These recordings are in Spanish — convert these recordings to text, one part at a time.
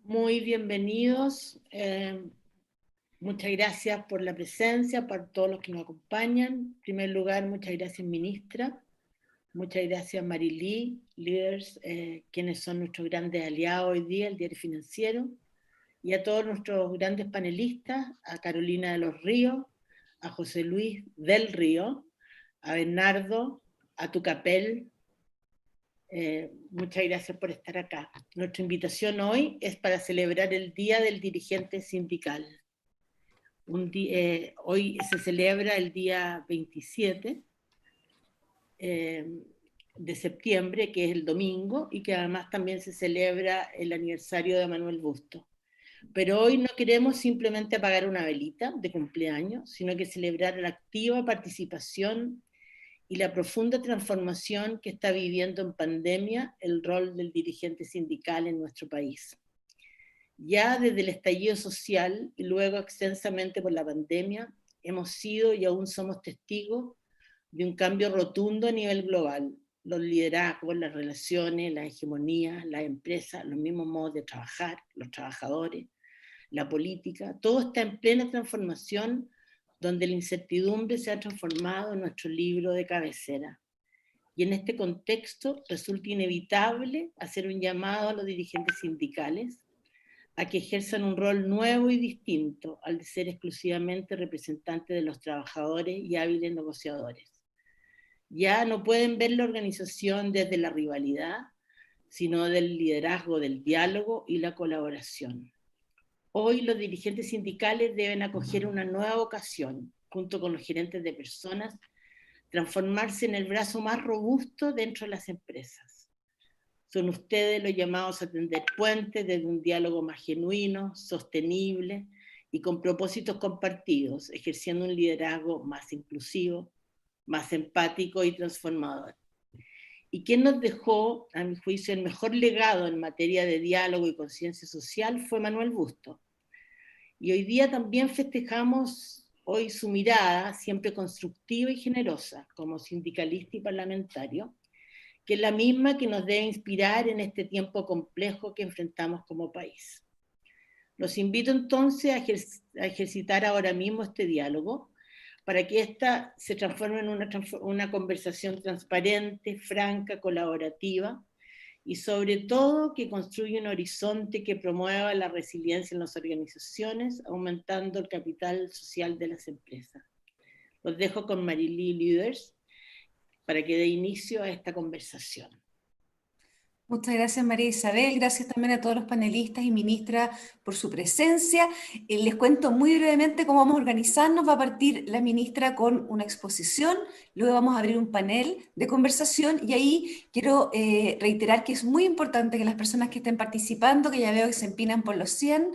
Muy bienvenidos. Muchas gracias por la presencia, por todos los que nos acompañan. En primer lugar, muchas gracias, ministra. Muchas gracias, Marilí, líderes, quienes son nuestros grandes aliados hoy día, el Diario Financiero, y a todos nuestros grandes panelistas, a Carolina de los Ríos, a José Luis del Río, a Bernardo, a Tucapel. Muchas gracias por estar acá. Nuestra invitación hoy es para celebrar el Día del Dirigente Sindical. Hoy se celebra el día 27 de septiembre, que es el domingo, y que además también se celebra el aniversario de Manuel Bustos. Pero hoy no queremos simplemente apagar una velita de cumpleaños, sino que celebrar la activa participación y la profunda transformación que está viviendo en pandemia el rol del dirigente sindical en nuestro país. Ya desde el estallido social y luego extensamente por la pandemia, hemos sido y aún somos testigos de un cambio rotundo a nivel global. Los liderazgos, las relaciones, las hegemonías, las empresas, los mismos modos de trabajar, los trabajadores, la política, todo está en plena transformación, donde la incertidumbre se ha transformado en nuestro libro de cabecera. Y en este contexto resulta inevitable hacer un llamado a los dirigentes sindicales a que ejerzan un rol nuevo y distinto al de ser exclusivamente representantes de los trabajadores y hábiles negociadores. Ya no pueden ver la organización desde la rivalidad, sino del liderazgo, del diálogo y la colaboración. Hoy los dirigentes sindicales deben acoger una nueva vocación, junto con los gerentes de personas, transformarse en el brazo más robusto dentro de las empresas. Son ustedes los llamados a tender puentes desde un diálogo más genuino, sostenible y con propósitos compartidos, ejerciendo un liderazgo más inclusivo, más empático y transformador. Y quien nos dejó, a mi juicio, el mejor legado en materia de diálogo y conciencia social fue Manuel Bustos. Y hoy día también festejamos hoy su mirada, siempre constructiva y generosa, como sindicalista y parlamentario, que es la misma que nos debe inspirar en este tiempo complejo que enfrentamos como país. Los invito entonces a ejercitar ahora mismo este diálogo para que ésta se transforme en una conversación transparente, franca, colaborativa y sobre todo que construya un horizonte que promueva la resiliencia en las organizaciones, aumentando el capital social de las empresas. Los dejo con Marilí Liders para que dé inicio a esta conversación. Muchas gracias, María Isabel. Gracias también a todos los panelistas y ministra por su presencia. Les cuento muy brevemente cómo vamos a organizarnos. Va a partir la ministra con una exposición, luego vamos a abrir un panel de conversación y ahí quiero reiterar que es muy importante que las personas que estén participando, que ya veo que se empinan por los 100,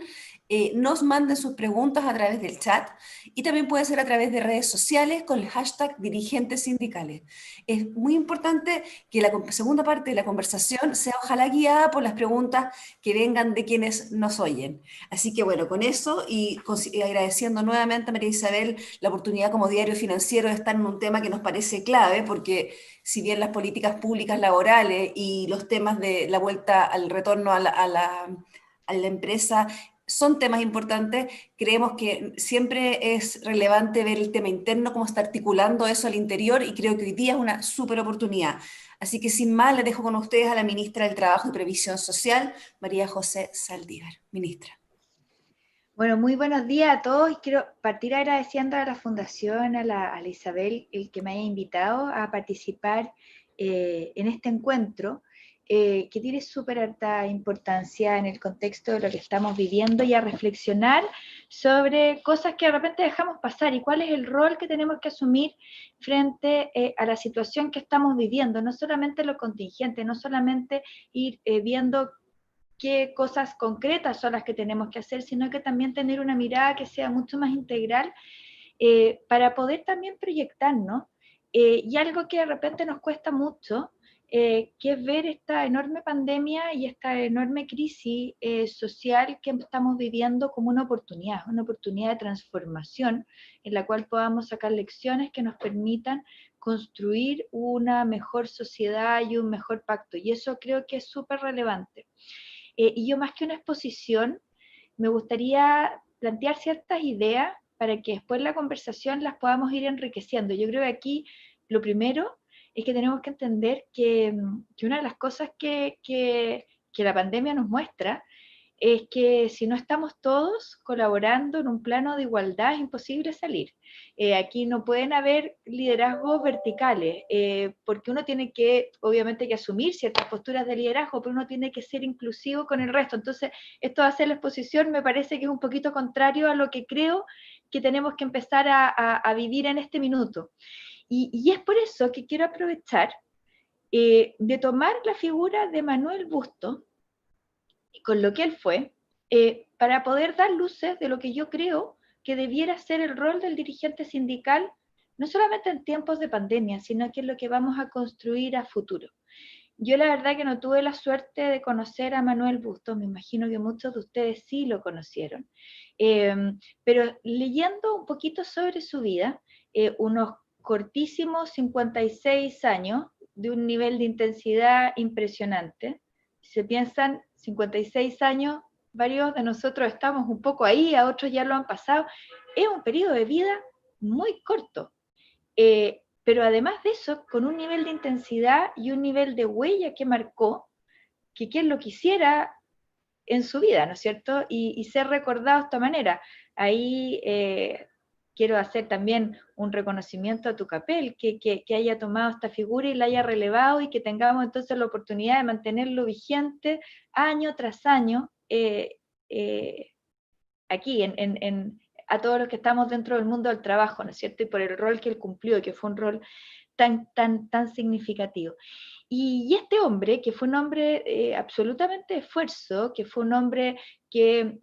nos manden sus preguntas a través del chat y también puede ser a través de redes sociales con el hashtag dirigentes sindicales. Es muy importante que la segunda parte de la conversación sea ojalá guiada por las preguntas que vengan de quienes nos oyen. Así que bueno, con eso y agradeciendo nuevamente a María Isabel la oportunidad como diario financiero de estar en un tema que nos parece clave, porque si bien las políticas públicas laborales y los temas de la vuelta al retorno a la empresa son temas importantes, creemos que siempre es relevante ver el tema interno, cómo está articulando eso al interior y creo que hoy día es una súper oportunidad. Así que sin más, le dejo con ustedes a la ministra del Trabajo y Previsión Social, María José Saldívar. Ministra. Bueno, muy buenos días a todos y quiero partir agradeciendo a la Fundación, a la Isabel, el que me haya invitado a participar en este encuentro, que tiene súper alta importancia en el contexto de lo que estamos viviendo y a reflexionar sobre cosas que de repente dejamos pasar y cuál es el rol que tenemos que asumir frente a la situación que estamos viviendo, no solamente lo contingente, no solamente ir viendo qué cosas concretas son las que tenemos que hacer, sino que también tener una mirada que sea mucho más integral para poder también proyectarnos. Y algo que de repente nos cuesta mucho, que es ver esta enorme pandemia y esta enorme crisis social que estamos viviendo como una oportunidad de transformación en la cual podamos sacar lecciones que nos permitan construir una mejor sociedad y un mejor pacto. Y eso creo que es súper relevante. y yo más que una exposición, me gustaría plantear ciertas ideas para que después la conversación las podamos ir enriqueciendo. Yo creo que aquí lo primero es que tenemos que entender que una de las cosas que la pandemia nos muestra es que si no estamos todos colaborando en un plano de igualdad es imposible salir. Aquí no pueden haber liderazgos verticales, porque uno tiene que, obviamente, que asumir ciertas posturas de liderazgo, pero uno tiene que ser inclusivo con el resto. Entonces, esto de hacer la exposición me parece que es un poquito contrario a lo que creo que tenemos que empezar a vivir en este minuto. Y es por eso que quiero aprovechar de tomar la figura de Manuel Bustos, con lo que él fue, para poder dar luces de lo que yo creo que debiera ser el rol del dirigente sindical, no solamente en tiempos de pandemia, sino que es lo que vamos a construir a futuro. Yo la verdad que no tuve la suerte de conocer a Manuel Bustos, me imagino que muchos de ustedes sí lo conocieron, pero leyendo un poquito sobre su vida, unos cortísimos 56 años, de un nivel de intensidad impresionante. Si se piensan, 56 años, varios de nosotros estamos un poco ahí, a otros ya lo han pasado, es un periodo de vida muy corto. Pero además de eso, con un nivel de intensidad y un nivel de huella que marcó, que quien lo quisiera en su vida, ¿no es cierto? Y ser recordado de esta manera. Ahí quiero hacer también un reconocimiento a Tucapel, que haya tomado esta figura y la haya relevado, y que tengamos entonces la oportunidad de mantenerlo vigente año tras año aquí, a todos los que estamos dentro del mundo del trabajo, ¿no es cierto? Y por el rol que él cumplió, que fue un rol tan significativo. Y este hombre, que fue un hombre absolutamente de esfuerzo, que fue un hombre que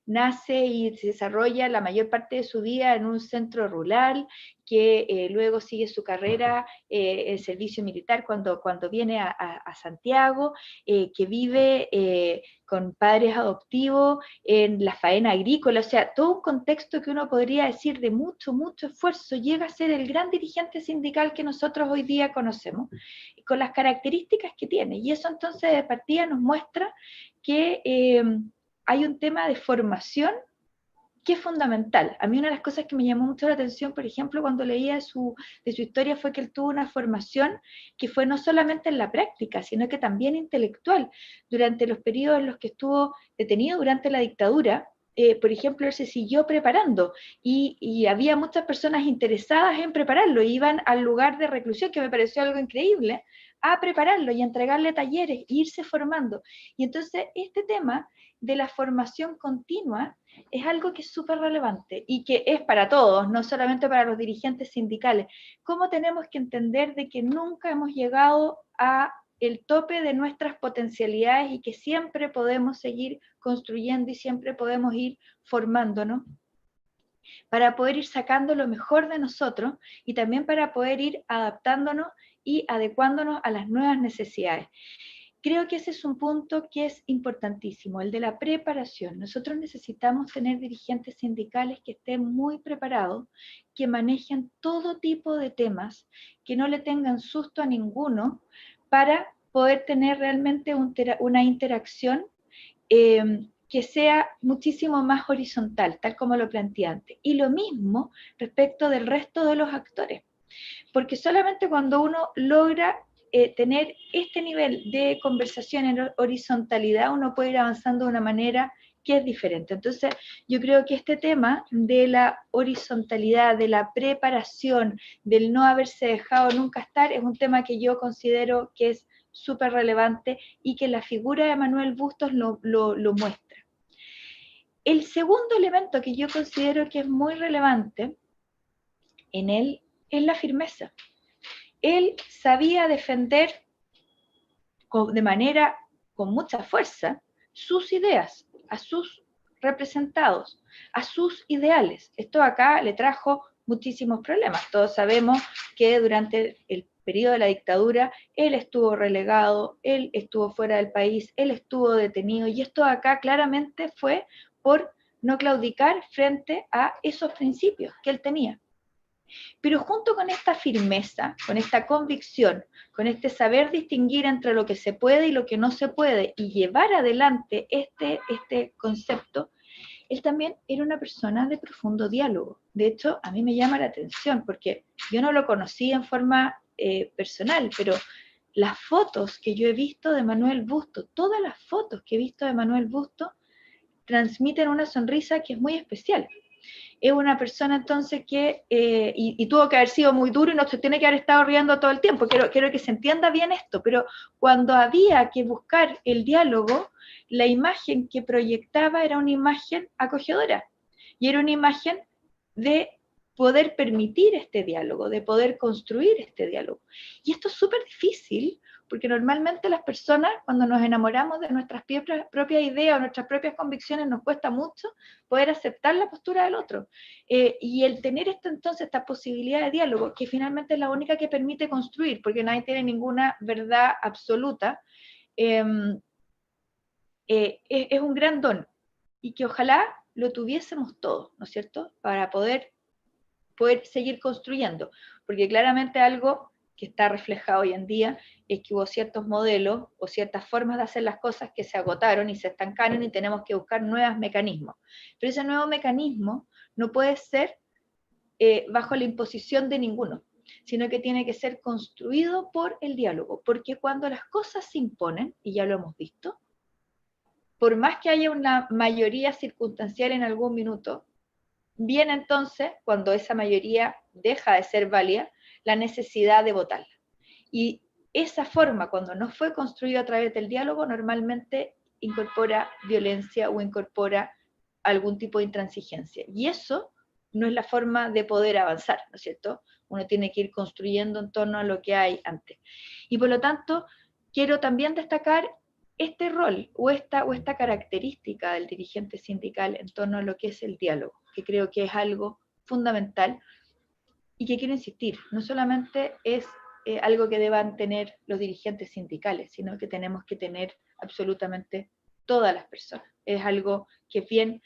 nace y se desarrolla la mayor parte de su vida en un centro rural, que luego sigue su carrera en servicio militar cuando viene a Santiago, que vive con padres adoptivos en la faena agrícola, o sea, todo un contexto que uno podría decir de mucho esfuerzo, llega a ser el gran dirigente sindical que nosotros hoy día conocemos, con las características que tiene. Y eso entonces de partida nos muestra que hay un tema de formación que es fundamental. A mí una de las cosas que me llamó mucho la atención, por ejemplo, cuando leía de su historia, fue que él tuvo una formación que fue no solamente en la práctica, sino que también intelectual. Durante los periodos en los que estuvo detenido durante la dictadura, por ejemplo, él se siguió preparando y había muchas personas interesadas en prepararlo, iban al lugar de reclusión, que me pareció algo increíble, a prepararlo y a entregarle talleres, e irse formando. Y entonces este tema de la formación continua es algo que es súper relevante y que es para todos, no solamente para los dirigentes sindicales. ¿Cómo tenemos que entender de que nunca hemos llegado a el tope de nuestras potencialidades y que siempre podemos seguir construyendo y siempre podemos ir formándonos para poder ir sacando lo mejor de nosotros y también para poder ir adaptándonos y adecuándonos a las nuevas necesidades? Creo que ese es un punto que es importantísimo, el de la preparación. Nosotros necesitamos tener dirigentes sindicales que estén muy preparados, que manejen todo tipo de temas, que no le tengan susto a ninguno, para poder tener realmente una interacción que sea muchísimo más horizontal, tal como lo planteé antes. Y lo mismo respecto del resto de los actores, porque solamente cuando uno logra tener este nivel de conversación en horizontalidad, uno puede ir avanzando de una manera que es diferente. Entonces, yo creo que este tema de la horizontalidad, de la preparación, del no haberse dejado nunca estar, es un tema que yo considero que es súper relevante y que la figura de Manuel Bustos lo muestra. El segundo elemento que yo considero que es muy relevante en él es la firmeza. Él sabía defender con mucha fuerza sus ideas, a sus representados, a sus ideales. Esto acá le trajo muchísimos problemas. Todos sabemos que durante el periodo de la dictadura él estuvo relegado, él estuvo fuera del país, él estuvo detenido, y esto acá claramente fue por no claudicar frente a esos principios que él tenía. Pero junto con esta firmeza, con esta convicción, con este saber distinguir entre lo que se puede y lo que no se puede, y llevar adelante este concepto, él también era una persona de profundo diálogo. De hecho, a mí me llama la atención, porque yo no lo conocí en forma personal, pero las fotos que yo he visto de Manuel Bustos, todas las fotos que he visto de Manuel Bustos, transmiten una sonrisa que es muy especial. Es una persona entonces que, y tuvo que haber sido muy duro y no se tiene que haber estado riendo todo el tiempo, quiero que se entienda bien esto, pero cuando había que buscar el diálogo, la imagen que proyectaba era una imagen acogedora, y era una imagen de poder permitir este diálogo, de poder construir este diálogo. Y esto es súper difícil, porque normalmente las personas, cuando nos enamoramos de nuestras propias ideas o nuestras propias convicciones, nos cuesta mucho poder aceptar la postura del otro. Y el tener esta posibilidad de diálogo, que finalmente es la única que permite construir, porque nadie tiene ninguna verdad absoluta, es un gran don, y que ojalá lo tuviésemos todos, ¿no es cierto?, para poder seguir construyendo, porque claramente algo que está reflejado hoy en día es que hubo ciertos modelos o ciertas formas de hacer las cosas que se agotaron y se estancaron, y tenemos que buscar nuevos mecanismos. Pero ese nuevo mecanismo no puede ser bajo la imposición de ninguno, sino que tiene que ser construido por el diálogo, porque cuando las cosas se imponen, y ya lo hemos visto, por más que haya una mayoría circunstancial en algún minuto, viene entonces, cuando esa mayoría deja de ser válida, la necesidad de votarla. Y esa forma, cuando no fue construida a través del diálogo, normalmente incorpora violencia o incorpora algún tipo de intransigencia. Y eso no es la forma de poder avanzar, ¿no es cierto? Uno tiene que ir construyendo en torno a lo que hay antes. Y por lo tanto, quiero también destacar este rol o esta característica del dirigente sindical en torno a lo que es el diálogo, que creo que es algo fundamental y que quiero insistir, no solamente es algo que deban tener los dirigentes sindicales, sino que tenemos que tener absolutamente todas las personas. Es algo que es bien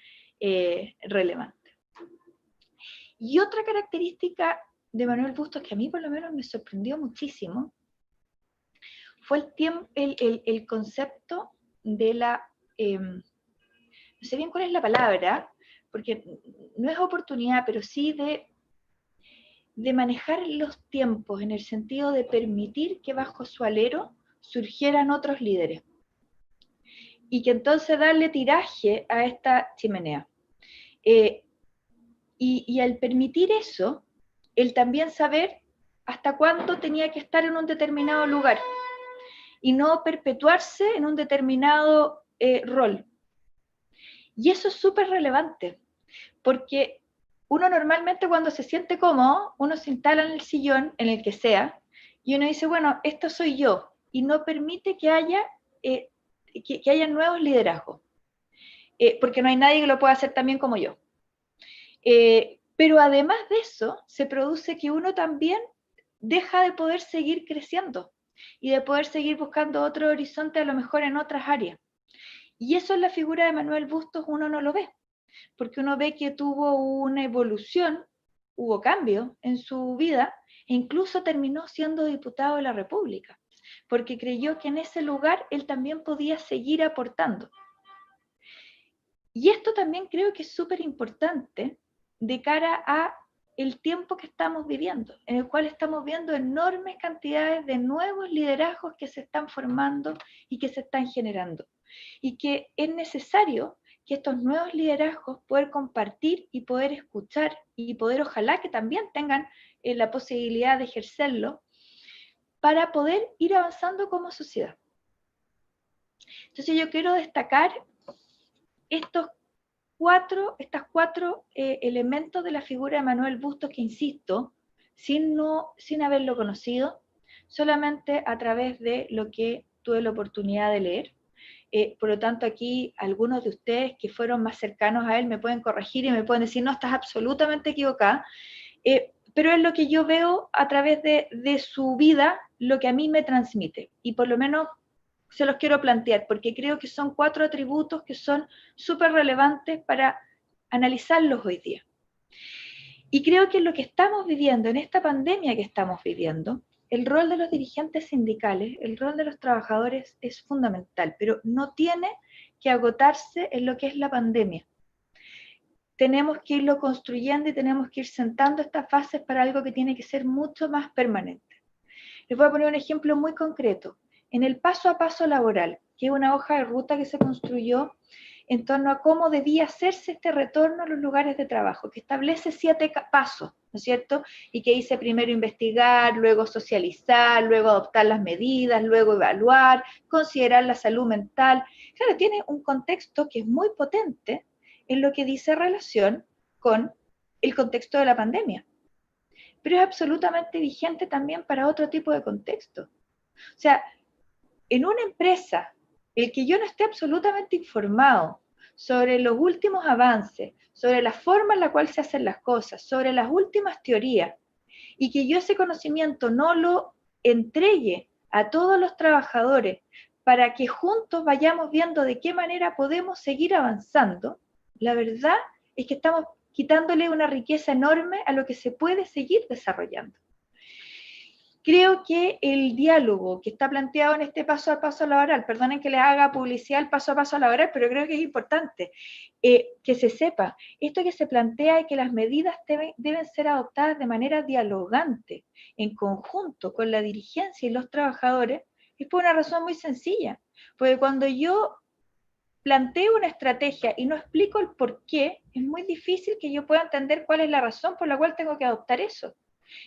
relevante. Y otra característica de Manuel Bustos que a mí por lo menos me sorprendió muchísimo fue el concepto de la, no sé bien cuál es la palabra, porque no es oportunidad, pero sí de manejar los tiempos en el sentido de permitir que bajo su alero surgieran otros líderes y que entonces darle tiraje a esta chimenea. Y al permitir eso, el también saber hasta cuándo tenía que estar en un determinado lugar y no perpetuarse en un determinado rol. Y eso es súper relevante, porque uno normalmente cuando se siente cómodo, uno se instala en el sillón, en el que sea, y uno dice, bueno, esto soy yo, y no permite que haya nuevos liderazgos, porque no hay nadie que lo pueda hacer tan bien como yo. Pero además de eso, se produce que uno también deja de poder seguir creciendo y de poder seguir buscando otro horizonte, a lo mejor en otras áreas. Y eso en la figura de Manuel Bustos uno no lo ve, porque uno ve que tuvo una evolución, hubo cambio en su vida, e incluso terminó siendo diputado de la República, porque creyó que en ese lugar él también podía seguir aportando. Y esto también creo que es súper importante de cara a el tiempo que estamos viviendo, en el cual estamos viendo enormes cantidades de nuevos liderazgos que se están formando y que se están generando. Y que es necesario que estos nuevos liderazgos poder compartir y poder escuchar y poder, ojalá que también tengan la posibilidad de ejercerlo para poder ir avanzando como sociedad. Entonces yo quiero destacar estos cuatro elementos de la figura de Manuel Bustos que, insisto, sin haberlo conocido, solamente a través de lo que tuve la oportunidad de leer. Por lo tanto, aquí algunos de ustedes que fueron más cercanos a él me pueden corregir y me pueden decir, no, estás absolutamente equivocada, pero es lo que yo veo a través de su vida, lo que a mí me transmite, y por lo menos se los quiero plantear, porque creo que son 4 atributos que son súper relevantes para analizarlos hoy día. Y creo que lo que estamos viviendo, en esta pandemia que estamos viviendo, el rol de los dirigentes sindicales, el rol de los trabajadores es fundamental, pero no tiene que agotarse en lo que es la pandemia. Tenemos que irlo construyendo y tenemos que ir sentando estas bases para algo que tiene que ser mucho más permanente. Les voy a poner un ejemplo muy concreto. En el paso a paso laboral, que es una hoja de ruta que se construyó en torno a cómo debía hacerse este retorno a los lugares de trabajo, que establece 7 pasos, ¿no es cierto? Y que dice primero investigar, luego socializar, luego adoptar las medidas, luego evaluar, considerar la salud mental. Claro, tiene un contexto que es muy potente en lo que dice relación con el contexto de la pandemia, pero es absolutamente vigente también para otro tipo de contexto. O sea, en una empresa, el que yo no esté absolutamente informado sobre los últimos avances, sobre la forma en la cual se hacen las cosas, sobre las últimas teorías, y que yo ese conocimiento no lo entregue a todos los trabajadores para que juntos vayamos viendo de qué manera podemos seguir avanzando, la verdad es que estamos quitándole una riqueza enorme a lo que se puede seguir desarrollando. Creo que el diálogo que está planteado en este paso a paso laboral, perdonen que les haga publicidad al paso a paso laboral, pero creo que es importante que se sepa, esto que se plantea es que las medidas deben ser adoptadas de manera dialogante, en conjunto con la dirigencia y los trabajadores, es por una razón muy sencilla, porque cuando yo planteo una estrategia y no explico el por qué, es muy difícil que yo pueda entender cuál es la razón por la cual tengo que adoptar eso.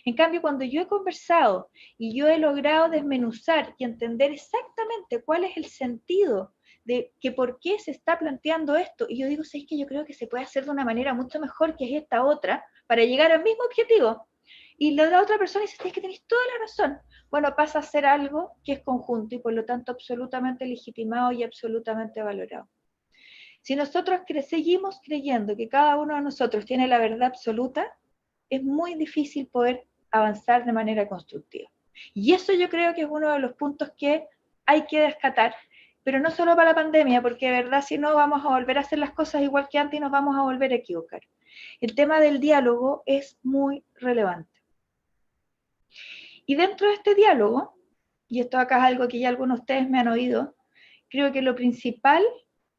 En cambio, cuando yo he conversado y yo he logrado desmenuzar y entender exactamente cuál es el sentido de que por qué se está planteando esto, y yo digo, sí, es que yo creo que se puede hacer de una manera mucho mejor que es esta otra, para llegar al mismo objetivo. Y la otra persona dice, es que tenéis toda la razón. Bueno, pasa a ser algo que es conjunto y por lo tanto absolutamente legitimado y absolutamente valorado. Si nosotros seguimos creyendo que cada uno de nosotros tiene la verdad absoluta, es muy difícil poder avanzar de manera constructiva. Y eso yo creo que es uno de los puntos que hay que rescatar, pero no solo para la pandemia, porque de verdad si no vamos a volver a hacer las cosas igual que antes y nos vamos a volver a equivocar. El tema del diálogo es muy relevante. Y dentro de este diálogo, y esto acá es algo que ya algunos de ustedes me han oído, creo que lo principal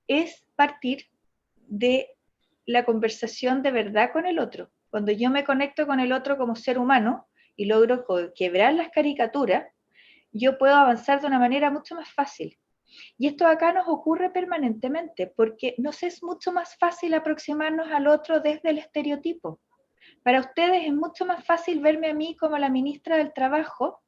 es partir de la conversación de verdad con el otro. Cuando yo me conecto con el otro como ser humano y logro quebrar las caricaturas, yo puedo avanzar de una manera mucho más fácil. Y esto acá nos ocurre permanentemente, porque nos es mucho más fácil aproximarnos al otro desde el estereotipo. Para ustedes es mucho más fácil verme a mí como la ministra del Trabajo,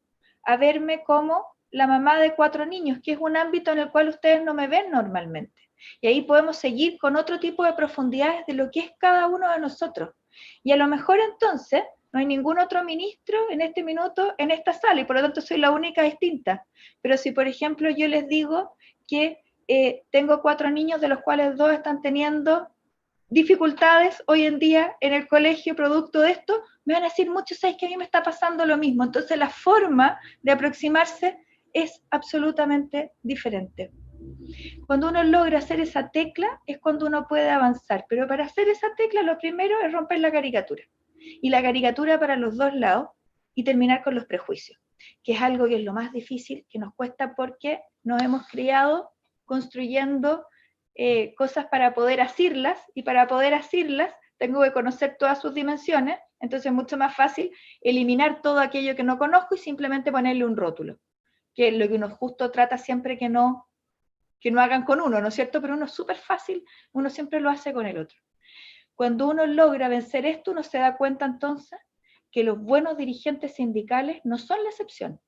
a verme como la mamá de 4 niños, que es un ámbito en el cual ustedes no me ven normalmente. Y ahí podemos seguir con otro tipo de profundidades de lo que es cada uno de nosotros. Y a lo mejor entonces no hay ningún otro ministro en este minuto en esta sala y por lo tanto soy la única distinta. Pero si por ejemplo yo les digo que tengo 4 niños de los cuales 2 están teniendo dificultades hoy en día en el colegio producto de esto, me van a decir muchos, ¿sabes que a mí me está pasando lo mismo? Entonces la forma de aproximarse es absolutamente diferente. Cuando uno logra hacer esa tecla es cuando uno puede avanzar, pero para hacer esa tecla lo primero es romper la caricatura, y la caricatura para los dos lados, y terminar con los prejuicios, que es algo que es lo más difícil, que nos cuesta porque nos hemos criado construyendo cosas para poder asirlas, y para poder asirlas tengo que conocer todas sus dimensiones, entonces es mucho más fácil eliminar todo aquello que no conozco y simplemente ponerle un rótulo, que es lo que uno justo trata siempre que no hagan con uno, ¿no es cierto? Pero uno es súper fácil, uno siempre lo hace con el otro. Cuando uno logra vencer esto, uno se da cuenta entonces que los buenos dirigentes sindicales no son la excepción.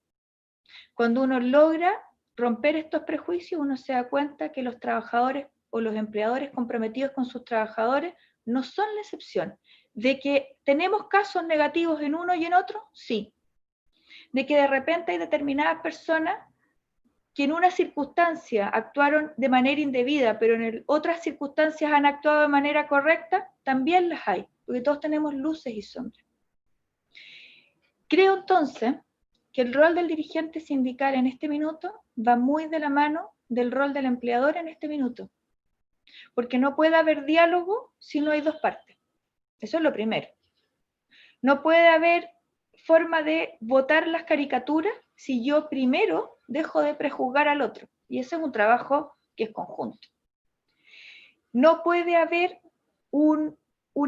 Cuando uno logra romper estos prejuicios, uno se da cuenta que los trabajadores o los empleadores comprometidos con sus trabajadores no son la excepción. ¿De que tenemos casos negativos en uno y en otro? Sí. ¿De que de repente hay determinadas personas que en una circunstancia actuaron de manera indebida, pero en otras circunstancias han actuado de manera correcta? También las hay, porque todos tenemos luces y sombras. Creo entonces que el rol del dirigente sindical en este minuto va muy de la mano del rol del empleador en este minuto, porque no puede haber diálogo si no hay dos partes. Eso es lo primero. No puede haber forma de votar las caricaturas si yo primero dejo de prejuzgar al otro. Y ese es un trabajo que es conjunto. No puede haber un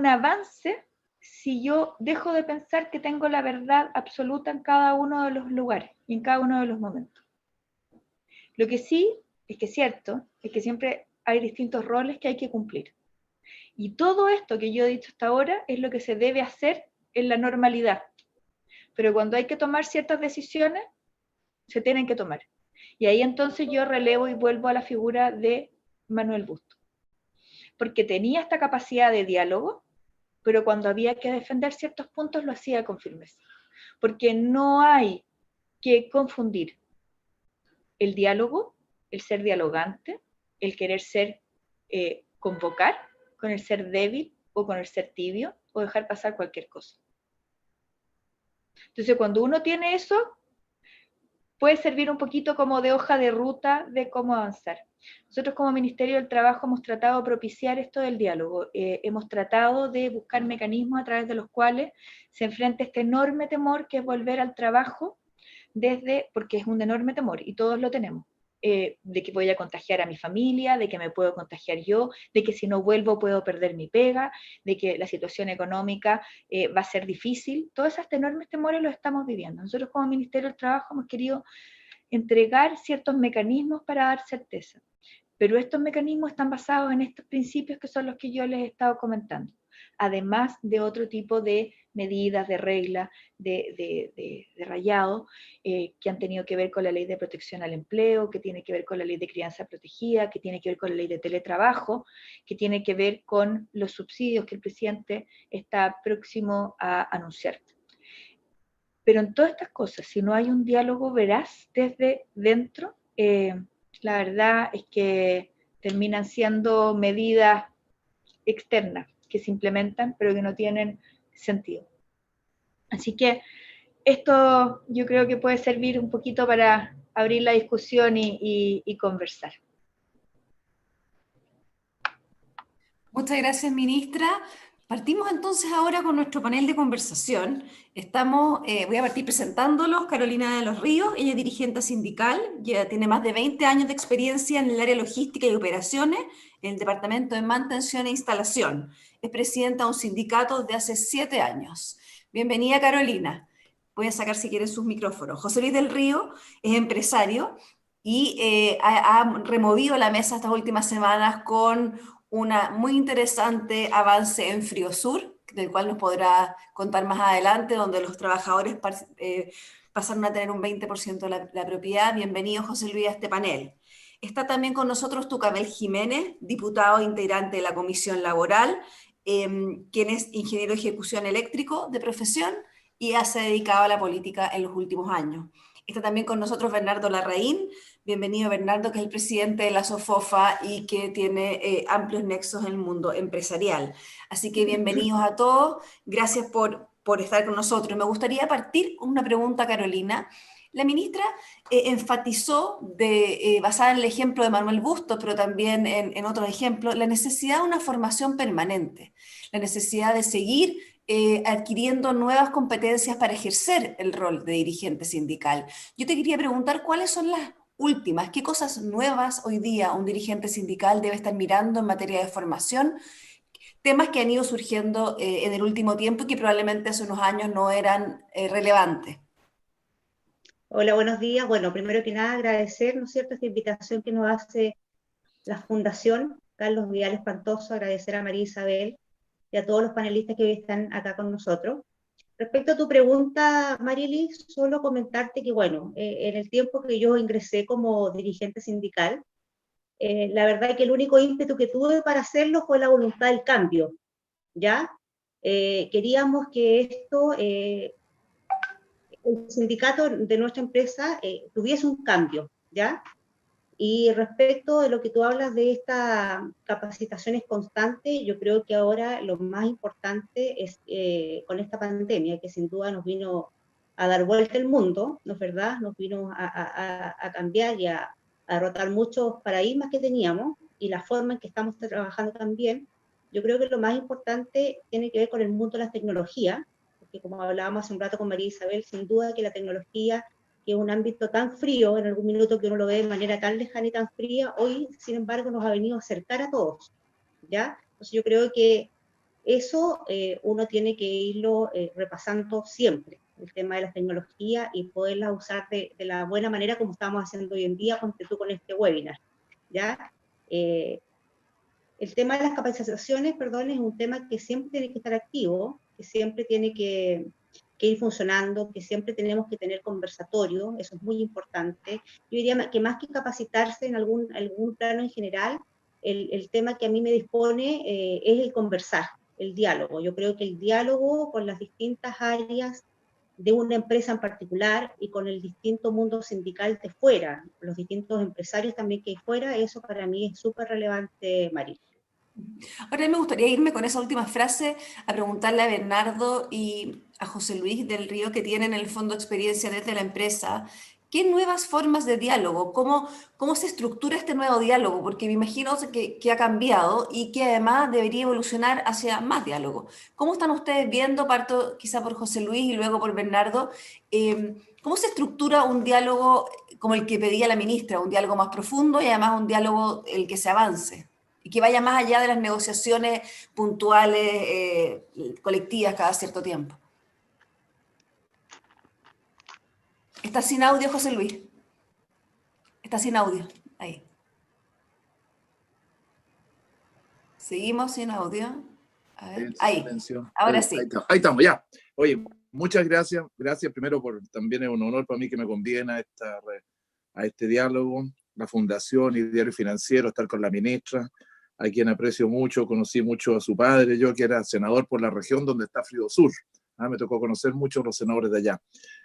avance si yo dejo de pensar que tengo la verdad absoluta en cada uno de los lugares y en cada uno de los momentos. Lo que sí es que es cierto, es que siempre hay distintos roles que hay que cumplir. Y todo esto que yo he dicho hasta ahora es lo que se debe hacer en la normalidad. Pero cuando hay que tomar ciertas decisiones, se tienen que tomar. Y ahí entonces yo relevo y vuelvo a la figura de Manuel Bustos. Porque tenía esta capacidad de diálogo, pero cuando había que defender ciertos puntos lo hacía con firmeza. Porque no hay que confundir el diálogo, el ser dialogante, el querer ser, convocar, con el ser débil o con el ser tibio o dejar pasar cualquier cosa. Entonces, cuando uno tiene eso, puede servir un poquito como de hoja de ruta de cómo avanzar. Nosotros como Ministerio del Trabajo hemos tratado de propiciar esto del diálogo. Hemos tratado de buscar mecanismos a través de los cuales se enfrenta este enorme temor que es volver al trabajo, porque es un enorme temor y todos lo tenemos. De que voy a contagiar a mi familia, de que me puedo contagiar yo, de que si no vuelvo puedo perder mi pega, de que la situación económica va a ser difícil. Todos esos enormes temores los estamos viviendo. Nosotros como Ministerio del Trabajo hemos querido entregar ciertos mecanismos para dar certeza, pero estos mecanismos están basados en estos principios que son los que yo les he estado comentando, además de otro tipo de medidas, de reglas, de rayado, que han tenido que ver con la ley de protección al empleo, que tiene que ver con la ley de crianza protegida, que tiene que ver con la ley de teletrabajo, que tiene que ver con los subsidios que el presidente está próximo a anunciar. Pero en todas estas cosas, si no hay un diálogo veraz desde dentro, la verdad es que terminan siendo medidas externas que se implementan, pero que no tienen sentido. Así que esto yo creo que puede servir un poquito para abrir la discusión y conversar. Muchas gracias, ministra. Partimos entonces ahora con nuestro panel de conversación. Voy a partir presentándolos. Carolina de los Ríos, ella es dirigente sindical, ya tiene más de 20 años de experiencia en el área logística y operaciones, en el departamento de mantención e instalación. Es presidenta de un sindicato de hace 7 años. Bienvenida, Carolina. Voy a sacar si quieren sus micrófonos. José Luis del Río es empresario y ha removido la mesa estas últimas semanas con una muy interesante avance en Friosur, del cual nos podrá contar más adelante, donde los trabajadores pasaron a tener un 20% de la propiedad. Bienvenido, José Luis, a este panel. Está también con nosotros Tucamel Jiménez, diputado integrante de la Comisión Laboral, quien es ingeniero de ejecución eléctrico de profesión y se ha dedicado a la política en los últimos años. Está también con nosotros Bernardo Larraín. Bienvenido, Bernardo, que es el presidente de la SOFOFA y que tiene amplios nexos en el mundo empresarial. Así que bienvenidos a todos. Gracias por estar con nosotros. Me gustaría partir con una pregunta, Carolina. La ministra enfatizó, basada en el ejemplo de Manuel Bustos, pero también en otros ejemplos, la necesidad de una formación permanente, la necesidad de seguir adquiriendo nuevas competencias para ejercer el rol de dirigente sindical. Yo te quería preguntar cuáles son las últimas, qué cosas nuevas hoy día un dirigente sindical debe estar mirando en materia de formación, temas que han ido surgiendo en el último tiempo y que probablemente hace unos años no eran relevantes. Hola, buenos días. Bueno, primero que nada agradecer, ¿no es cierto?, esta invitación que nos hace la Fundación Carlos Vidal Espantoso, agradecer a María Isabel y a todos los panelistas que hoy están acá con nosotros. Respecto a tu pregunta, Marilis, solo comentarte que, bueno, en el tiempo que yo ingresé como dirigente sindical, la verdad es que el único ímpetu que tuve para hacerlo fue la voluntad del cambio, ¿ya? Queríamos que esto, el sindicato de nuestra empresa tuviese un cambio, ¿ya? Y respecto de lo que tú hablas de estas capacitaciones constantes, yo creo que ahora lo más importante es con esta pandemia, que sin duda nos vino a dar vuelta el mundo, ¿no es verdad? Nos vino a cambiar y a derrotar muchos paradigmas que teníamos y la forma en que estamos trabajando también. Yo creo que lo más importante tiene que ver con el mundo de las tecnologías, porque como hablábamos hace un rato con María Isabel, sin duda que la tecnología, que es un ámbito tan frío, en algún minuto que uno lo ve de manera tan lejana y tan fría, hoy, sin embargo, nos ha venido a acercar a todos, ¿ya? Entonces yo creo que eso uno tiene que irlo repasando siempre, el tema de las tecnologías y poderlas usar de la buena manera como estamos haciendo hoy en día, ponte tú con este webinar, ¿ya? El tema de las capacitaciones, perdón, es un tema que siempre tiene que estar activo, que siempre tiene que ir funcionando, que siempre tenemos que tener conversatorio, eso es muy importante. Yo diría que más que capacitarse en algún plano en general, el tema que a mí me dispone es el conversar, el diálogo. Yo creo que el diálogo con las distintas áreas de una empresa en particular y con el distinto mundo sindical de fuera, los distintos empresarios también que hay fuera, eso para mí es súper relevante, María. Ahora me gustaría irme con esa última frase a preguntarle a Bernardo y a José Luis del Río, que tienen en el fondo experiencia desde la empresa. ¿Qué nuevas formas de diálogo? ¿Cómo se estructura este nuevo diálogo? Porque me imagino que ha cambiado y que además debería evolucionar hacia más diálogo. ¿Cómo están ustedes viendo? Parto quizá por José Luis y luego por Bernardo. ¿Cómo se estructura un diálogo como el que pedía la ministra? Un diálogo más profundo y además un diálogo el que se avance y que vaya más allá de las negociaciones puntuales, colectivas cada cierto tiempo. Está sin audio, José Luis. Está sin audio. Ahí. Seguimos sin audio. A ver. Ahí. Ahora sí. Ahí estamos, ya. Oye, muchas gracias. Gracias primero también es un honor para mí que me conviene a este diálogo, la Fundación y Diario Financiero, estar con la ministra, a quien aprecio mucho, conocí mucho a su padre, yo que era senador por la región donde está Fridosur. Me tocó conocer mucho a los senadores de allá.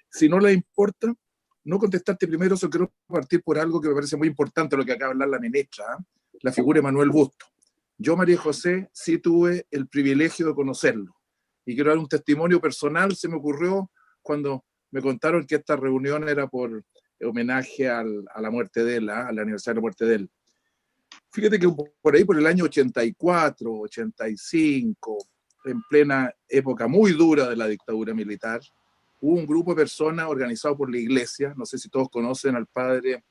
Si no le importa, no contestarte primero, solo quiero partir por algo que me parece muy importante, lo que acaba de hablar la ministra, la figura de Manuel Busto. Yo, María José, sí tuve el privilegio de conocerlo. Y quiero dar un testimonio personal, se me ocurrió cuando me contaron que esta reunión era por homenaje a la muerte de él, al aniversario de la muerte de él. Fíjate que por ahí, por el año 84, 85, en plena época muy dura de la dictadura militar, hubo un grupo de personas organizado por la iglesia, no sé si todos conocen al padre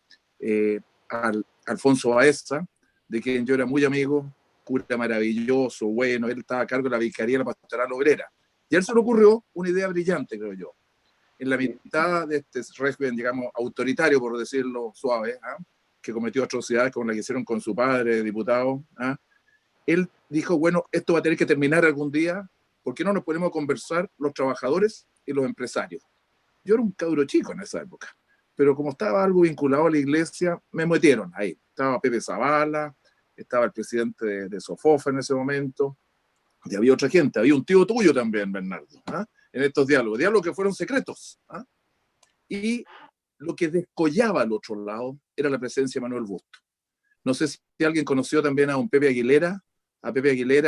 Alfonso Baeza, de quien yo era muy amigo, cura maravilloso, bueno, él estaba a cargo de la vicaría de la pastoral obrera. Y a él se le ocurrió una idea brillante, creo yo. En la mitad de este régimen, digamos, autoritario, por decirlo suave, que cometió atrocidades como la que hicieron con su padre, diputado, él dijo, bueno, esto va a tener que terminar algún día, ¿por qué no nos ponemos a conversar los trabajadores y los empresarios? Yo era un cabro chico en esa época, pero como estaba algo vinculado a la iglesia, me metieron ahí. Estaba Pepe Zavala, estaba el presidente de Sofofa en ese momento, y había otra gente, había un tío tuyo también, Bernardo, en estos diálogos que fueron secretos. Y lo que descollaba al otro lado era la presencia de Manuel Busto. No sé si alguien conoció también a don Pepe Aguilera,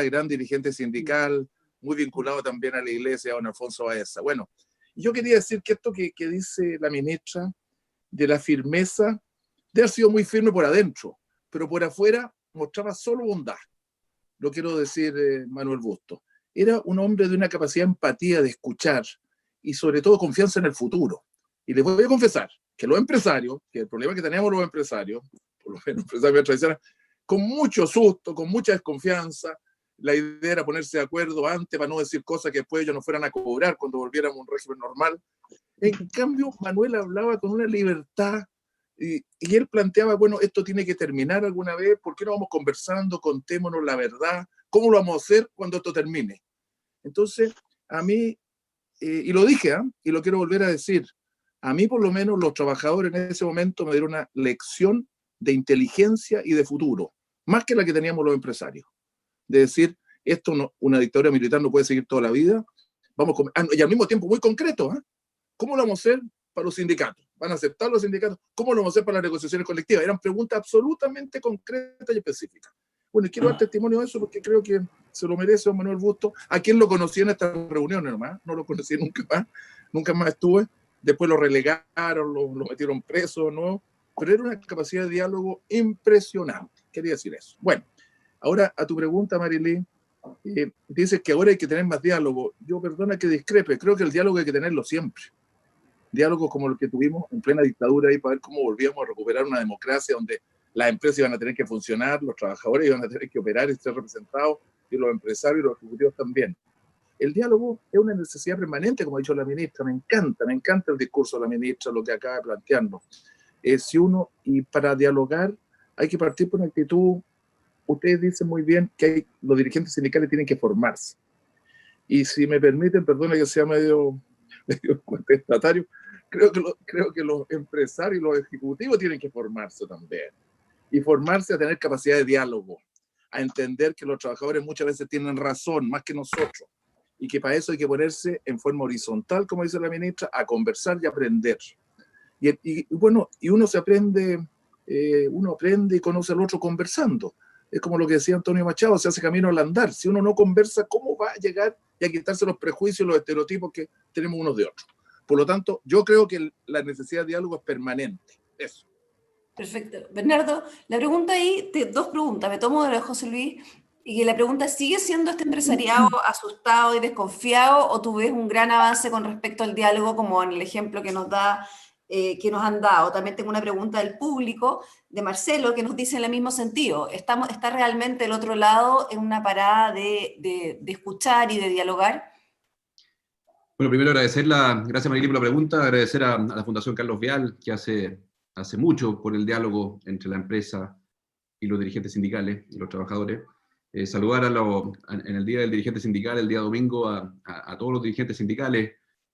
gran dirigente sindical, muy vinculado también a la iglesia, a don Alfonso Baeza. Bueno, yo quería decir que esto que dice la ministra, de la firmeza, de haber sido muy firme por adentro, pero por afuera mostraba solo bondad. Lo quiero decir, Manuel Busto. Era un hombre de una capacidad de empatía, de escuchar, y sobre todo confianza en el futuro. Y les voy a confesar que los empresarios, que el problema que teníamos los empresarios, por lo menos empresarios tradicionales, con mucho susto, con mucha desconfianza, la idea era ponerse de acuerdo antes para no decir cosas que después ellos nos fueran a cobrar cuando volviéramos a un régimen normal. En cambio, Manuel hablaba con una libertad y él planteaba, bueno, esto tiene que terminar alguna vez, ¿por qué no vamos conversando, contémonos la verdad? ¿Cómo lo vamos a hacer cuando esto termine? Entonces, a mí, y lo dije, y lo quiero volver a decir, a mí por lo menos los trabajadores en ese momento me dieron una lección de inteligencia y de futuro, más que la que teníamos los empresarios. De decir, esto no, una dictadura militar no puede seguir toda la vida, y al mismo tiempo muy concreto, ¿cómo lo vamos a hacer para los sindicatos? ¿Van a aceptar los sindicatos? ¿Cómo lo vamos a hacer para las negociaciones colectivas? Eran preguntas absolutamente concretas y específicas. Bueno, y quiero dar testimonio de eso porque creo que se lo merece don Manuel Busto, a quien lo conocí en estas reuniones nomás, no lo conocí nunca más estuve, después lo relegaron, lo metieron preso, ¿no? Pero era una capacidad de diálogo impresionante, quería decir eso. Bueno, ahora a tu pregunta, Marilyn, dices que ahora hay que tener más diálogo. Yo, perdona que discrepe, creo que el diálogo hay que tenerlo siempre. Diálogos como el que tuvimos en plena dictadura ahí para ver cómo volvíamos a recuperar una democracia donde las empresas iban a tener que funcionar, los trabajadores iban a tener que operar y ser representados, y los empresarios y los ejecutivos también. El diálogo es una necesidad permanente, como ha dicho la ministra. Me encanta el discurso de la ministra, lo que acaba de plantearnos. Y para dialogar hay que partir por una actitud. Ustedes dicen muy bien que los dirigentes sindicales tienen que formarse. Y si me permiten, perdona que sea medio contestatario, creo que los empresarios y los ejecutivos tienen que formarse también. Y formarse a tener capacidad de diálogo, a entender que los trabajadores muchas veces tienen razón, más que nosotros, y que para eso hay que ponerse en forma horizontal, como dice la ministra, a conversar y aprender. Y bueno, y uno aprende y conoce al otro conversando. Es como lo que decía Antonio Machado, se hace camino al andar. Si uno no conversa, ¿cómo va a llegar y a quitarse los prejuicios, los estereotipos que tenemos unos de otros? Por lo tanto, yo creo que la necesidad de diálogo es permanente. Eso. Perfecto. Bernardo, la pregunta ahí, dos preguntas, me tomo de la de José Luis, y la pregunta, ¿sigue siendo este empresariado asustado y desconfiado o tú ves un gran avance con respecto al diálogo como en el ejemplo que nos han dado? También tengo una pregunta del público, de Marcelo, que nos dice en el mismo sentido. ¿Está realmente el otro lado en una parada de escuchar y de dialogar? Bueno, primero gracias Marily por la pregunta, agradecer a la Fundación Carlos Vial, que hace mucho por el diálogo entre la empresa y los dirigentes sindicales y los trabajadores. Saludar en el Día del Dirigente Sindical, el día domingo, a todos los dirigentes sindicales,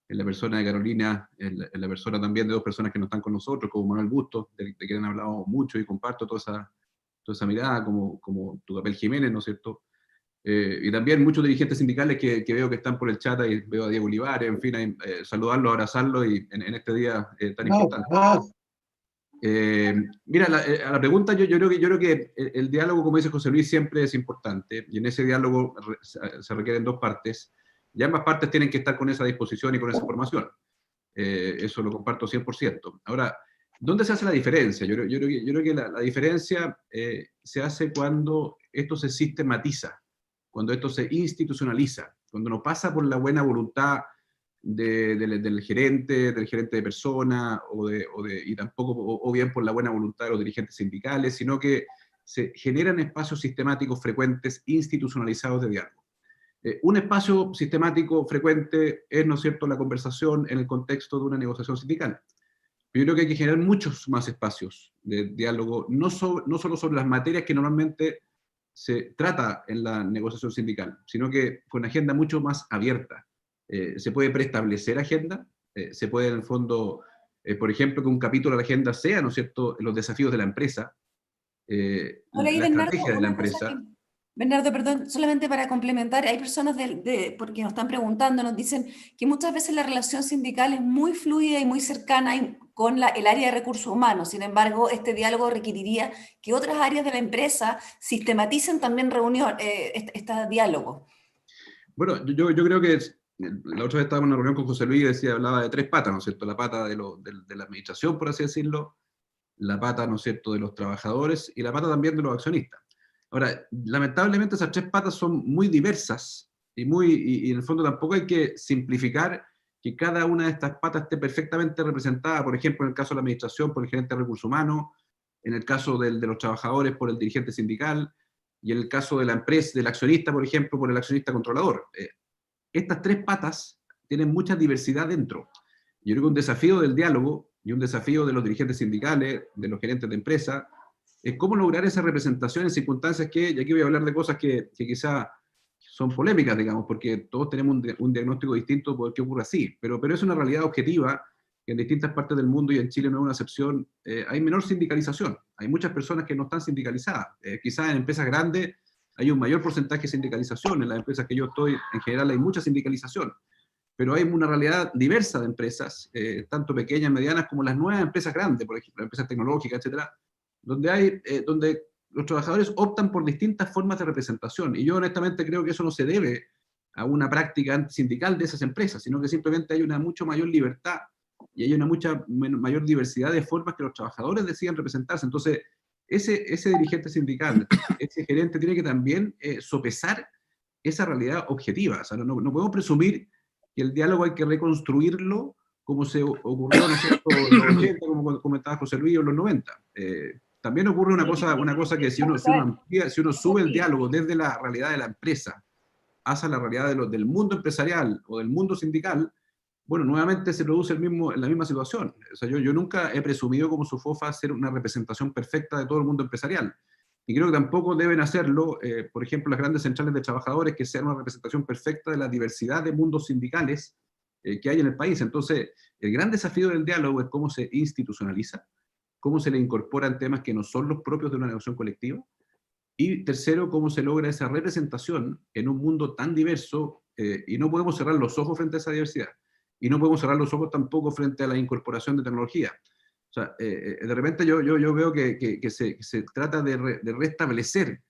en la persona de Carolina, en la persona también de dos personas que no están con nosotros, como Manuel Bustos, de quien han hablado mucho y comparto toda esa mirada, como Tucapel Jiménez, ¿no es cierto? Y también muchos dirigentes sindicales que veo que están por el chat, y veo a Diego Olivares, en fin, saludarlos, abrazarlos y en este día tan importante. Mira, a la pregunta, yo creo que el diálogo, como dice José Luis, siempre es importante, y en ese diálogo se requieren dos partes, y ambas partes tienen que estar con esa disposición y con esa formación. Eso lo comparto 100%. Ahora, ¿dónde se hace la diferencia? Yo creo que la diferencia se hace cuando esto se sistematiza, cuando esto se institucionaliza, cuando no pasa por la buena voluntad del gerente de persona, y tampoco, o bien por la buena voluntad de los dirigentes sindicales, sino que se generan espacios sistemáticos frecuentes, institucionalizados de diálogo. Un espacio sistemático frecuente es, ¿no es cierto?, la conversación en el contexto de una negociación sindical. Yo creo que hay que generar muchos más espacios de diálogo, no solo sobre las materias que normalmente se trata en la negociación sindical, sino que con agenda mucho más abierta. Se puede preestablecer agenda, se puede en el fondo, por ejemplo, que un capítulo de la agenda sea, ¿no es cierto?, los desafíos de la empresa, la estrategia de la empresa. Bernardo, perdón, solamente para complementar, hay personas porque nos están preguntando, nos dicen que muchas veces la relación sindical es muy fluida y muy cercana con el área de recursos humanos. Sin embargo, este diálogo requeriría que otras áreas de la empresa sistematicen también este diálogo. Bueno, yo creo que la otra vez estábamos en una reunión con José Luis y hablaba de tres patas, ¿no es cierto? La pata de la administración, por así decirlo, la pata, ¿no es cierto?, de los trabajadores y la pata también de los accionistas. Ahora, lamentablemente esas tres patas son muy diversas y en el fondo tampoco hay que simplificar que cada una de estas patas esté perfectamente representada, por ejemplo, en el caso de la administración por el gerente de recursos humanos, en el caso de los trabajadores por el dirigente sindical, y en el caso de la empresa, del accionista, por ejemplo, por el accionista controlador. Estas tres patas tienen mucha diversidad dentro. Yo creo que un desafío del diálogo y un desafío de los dirigentes sindicales, de los gerentes de empresa, es cómo lograr esa representación en circunstancias y aquí voy a hablar de cosas que quizá son polémicas, digamos, porque todos tenemos un diagnóstico distinto por qué ocurre así, pero es una realidad objetiva que en distintas partes del mundo, y en Chile no es una excepción, hay menor sindicalización. Hay muchas personas que no están sindicalizadas. Quizás en empresas grandes hay un mayor porcentaje de sindicalización. En las empresas que yo estoy, en general, hay mucha sindicalización. Pero hay una realidad diversa de empresas, tanto pequeñas, medianas, como las nuevas empresas grandes, por ejemplo, empresas tecnológicas, etcétera, donde los trabajadores optan por distintas formas de representación. Y yo honestamente creo que eso no se debe a una práctica antisindical de esas empresas, sino que simplemente hay una mucho mayor libertad y hay una mucha mayor diversidad de formas que los trabajadores decidan representarse. Entonces, ese dirigente sindical, ese gerente tiene que también sopesar esa realidad objetiva. O sea, no podemos presumir que el diálogo hay que reconstruirlo como se ocurrió, ¿no es cierto?, en los 80, como comentaba José Luis, en los 90. También ocurre una cosa que si uno sube el diálogo desde la realidad de la empresa hacia la realidad del mundo empresarial o del mundo sindical, bueno, nuevamente se produce la misma situación. O sea, yo nunca he presumido como SUFOFA ser una representación perfecta de todo el mundo empresarial. Y creo que tampoco deben hacerlo, por ejemplo, las grandes centrales de trabajadores, que sean una representación perfecta de la diversidad de mundos sindicales que hay en el país. Entonces, el gran desafío del diálogo es cómo se institucionaliza, cómo se le incorporan temas que no son los propios de una negociación colectiva, y tercero, cómo se logra esa representación en un mundo tan diverso, y no podemos cerrar los ojos frente a esa diversidad, y no podemos cerrar los ojos tampoco frente a la incorporación de tecnología. O sea, de repente yo veo que se trata de restablecer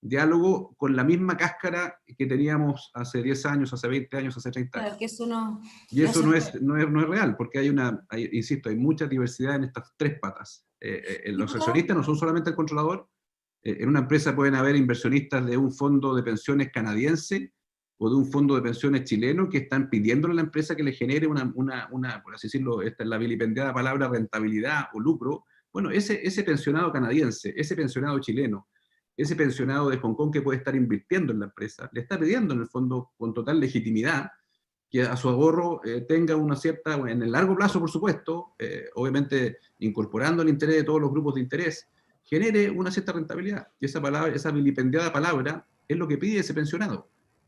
diálogo con la misma cáscara que teníamos hace 10 años, hace 20 años, hace 30 años. Claro, que eso no, Y eso no es real, porque insisto, hay mucha diversidad en estas tres patas. Los accionistas no son solamente el controlador. En una empresa pueden haber inversionistas de un fondo de pensiones canadiense o de un fondo de pensiones chileno que están pidiéndole a la empresa que le genere una por así decirlo, esta es la vilipendiada palabra, rentabilidad o lucro. Bueno, ese pensionado canadiense, ese pensionado chileno, ese pensionado de Hong Kong que puede estar invirtiendo en la empresa, le está pidiendo en el fondo con total legitimidad que a su ahorro tenga una cierta, en el largo plazo por supuesto, obviamente incorporando el interés de todos los grupos de interés, genere una cierta rentabilidad. Y esa vilipendiada palabra es lo que pide ese pensionado.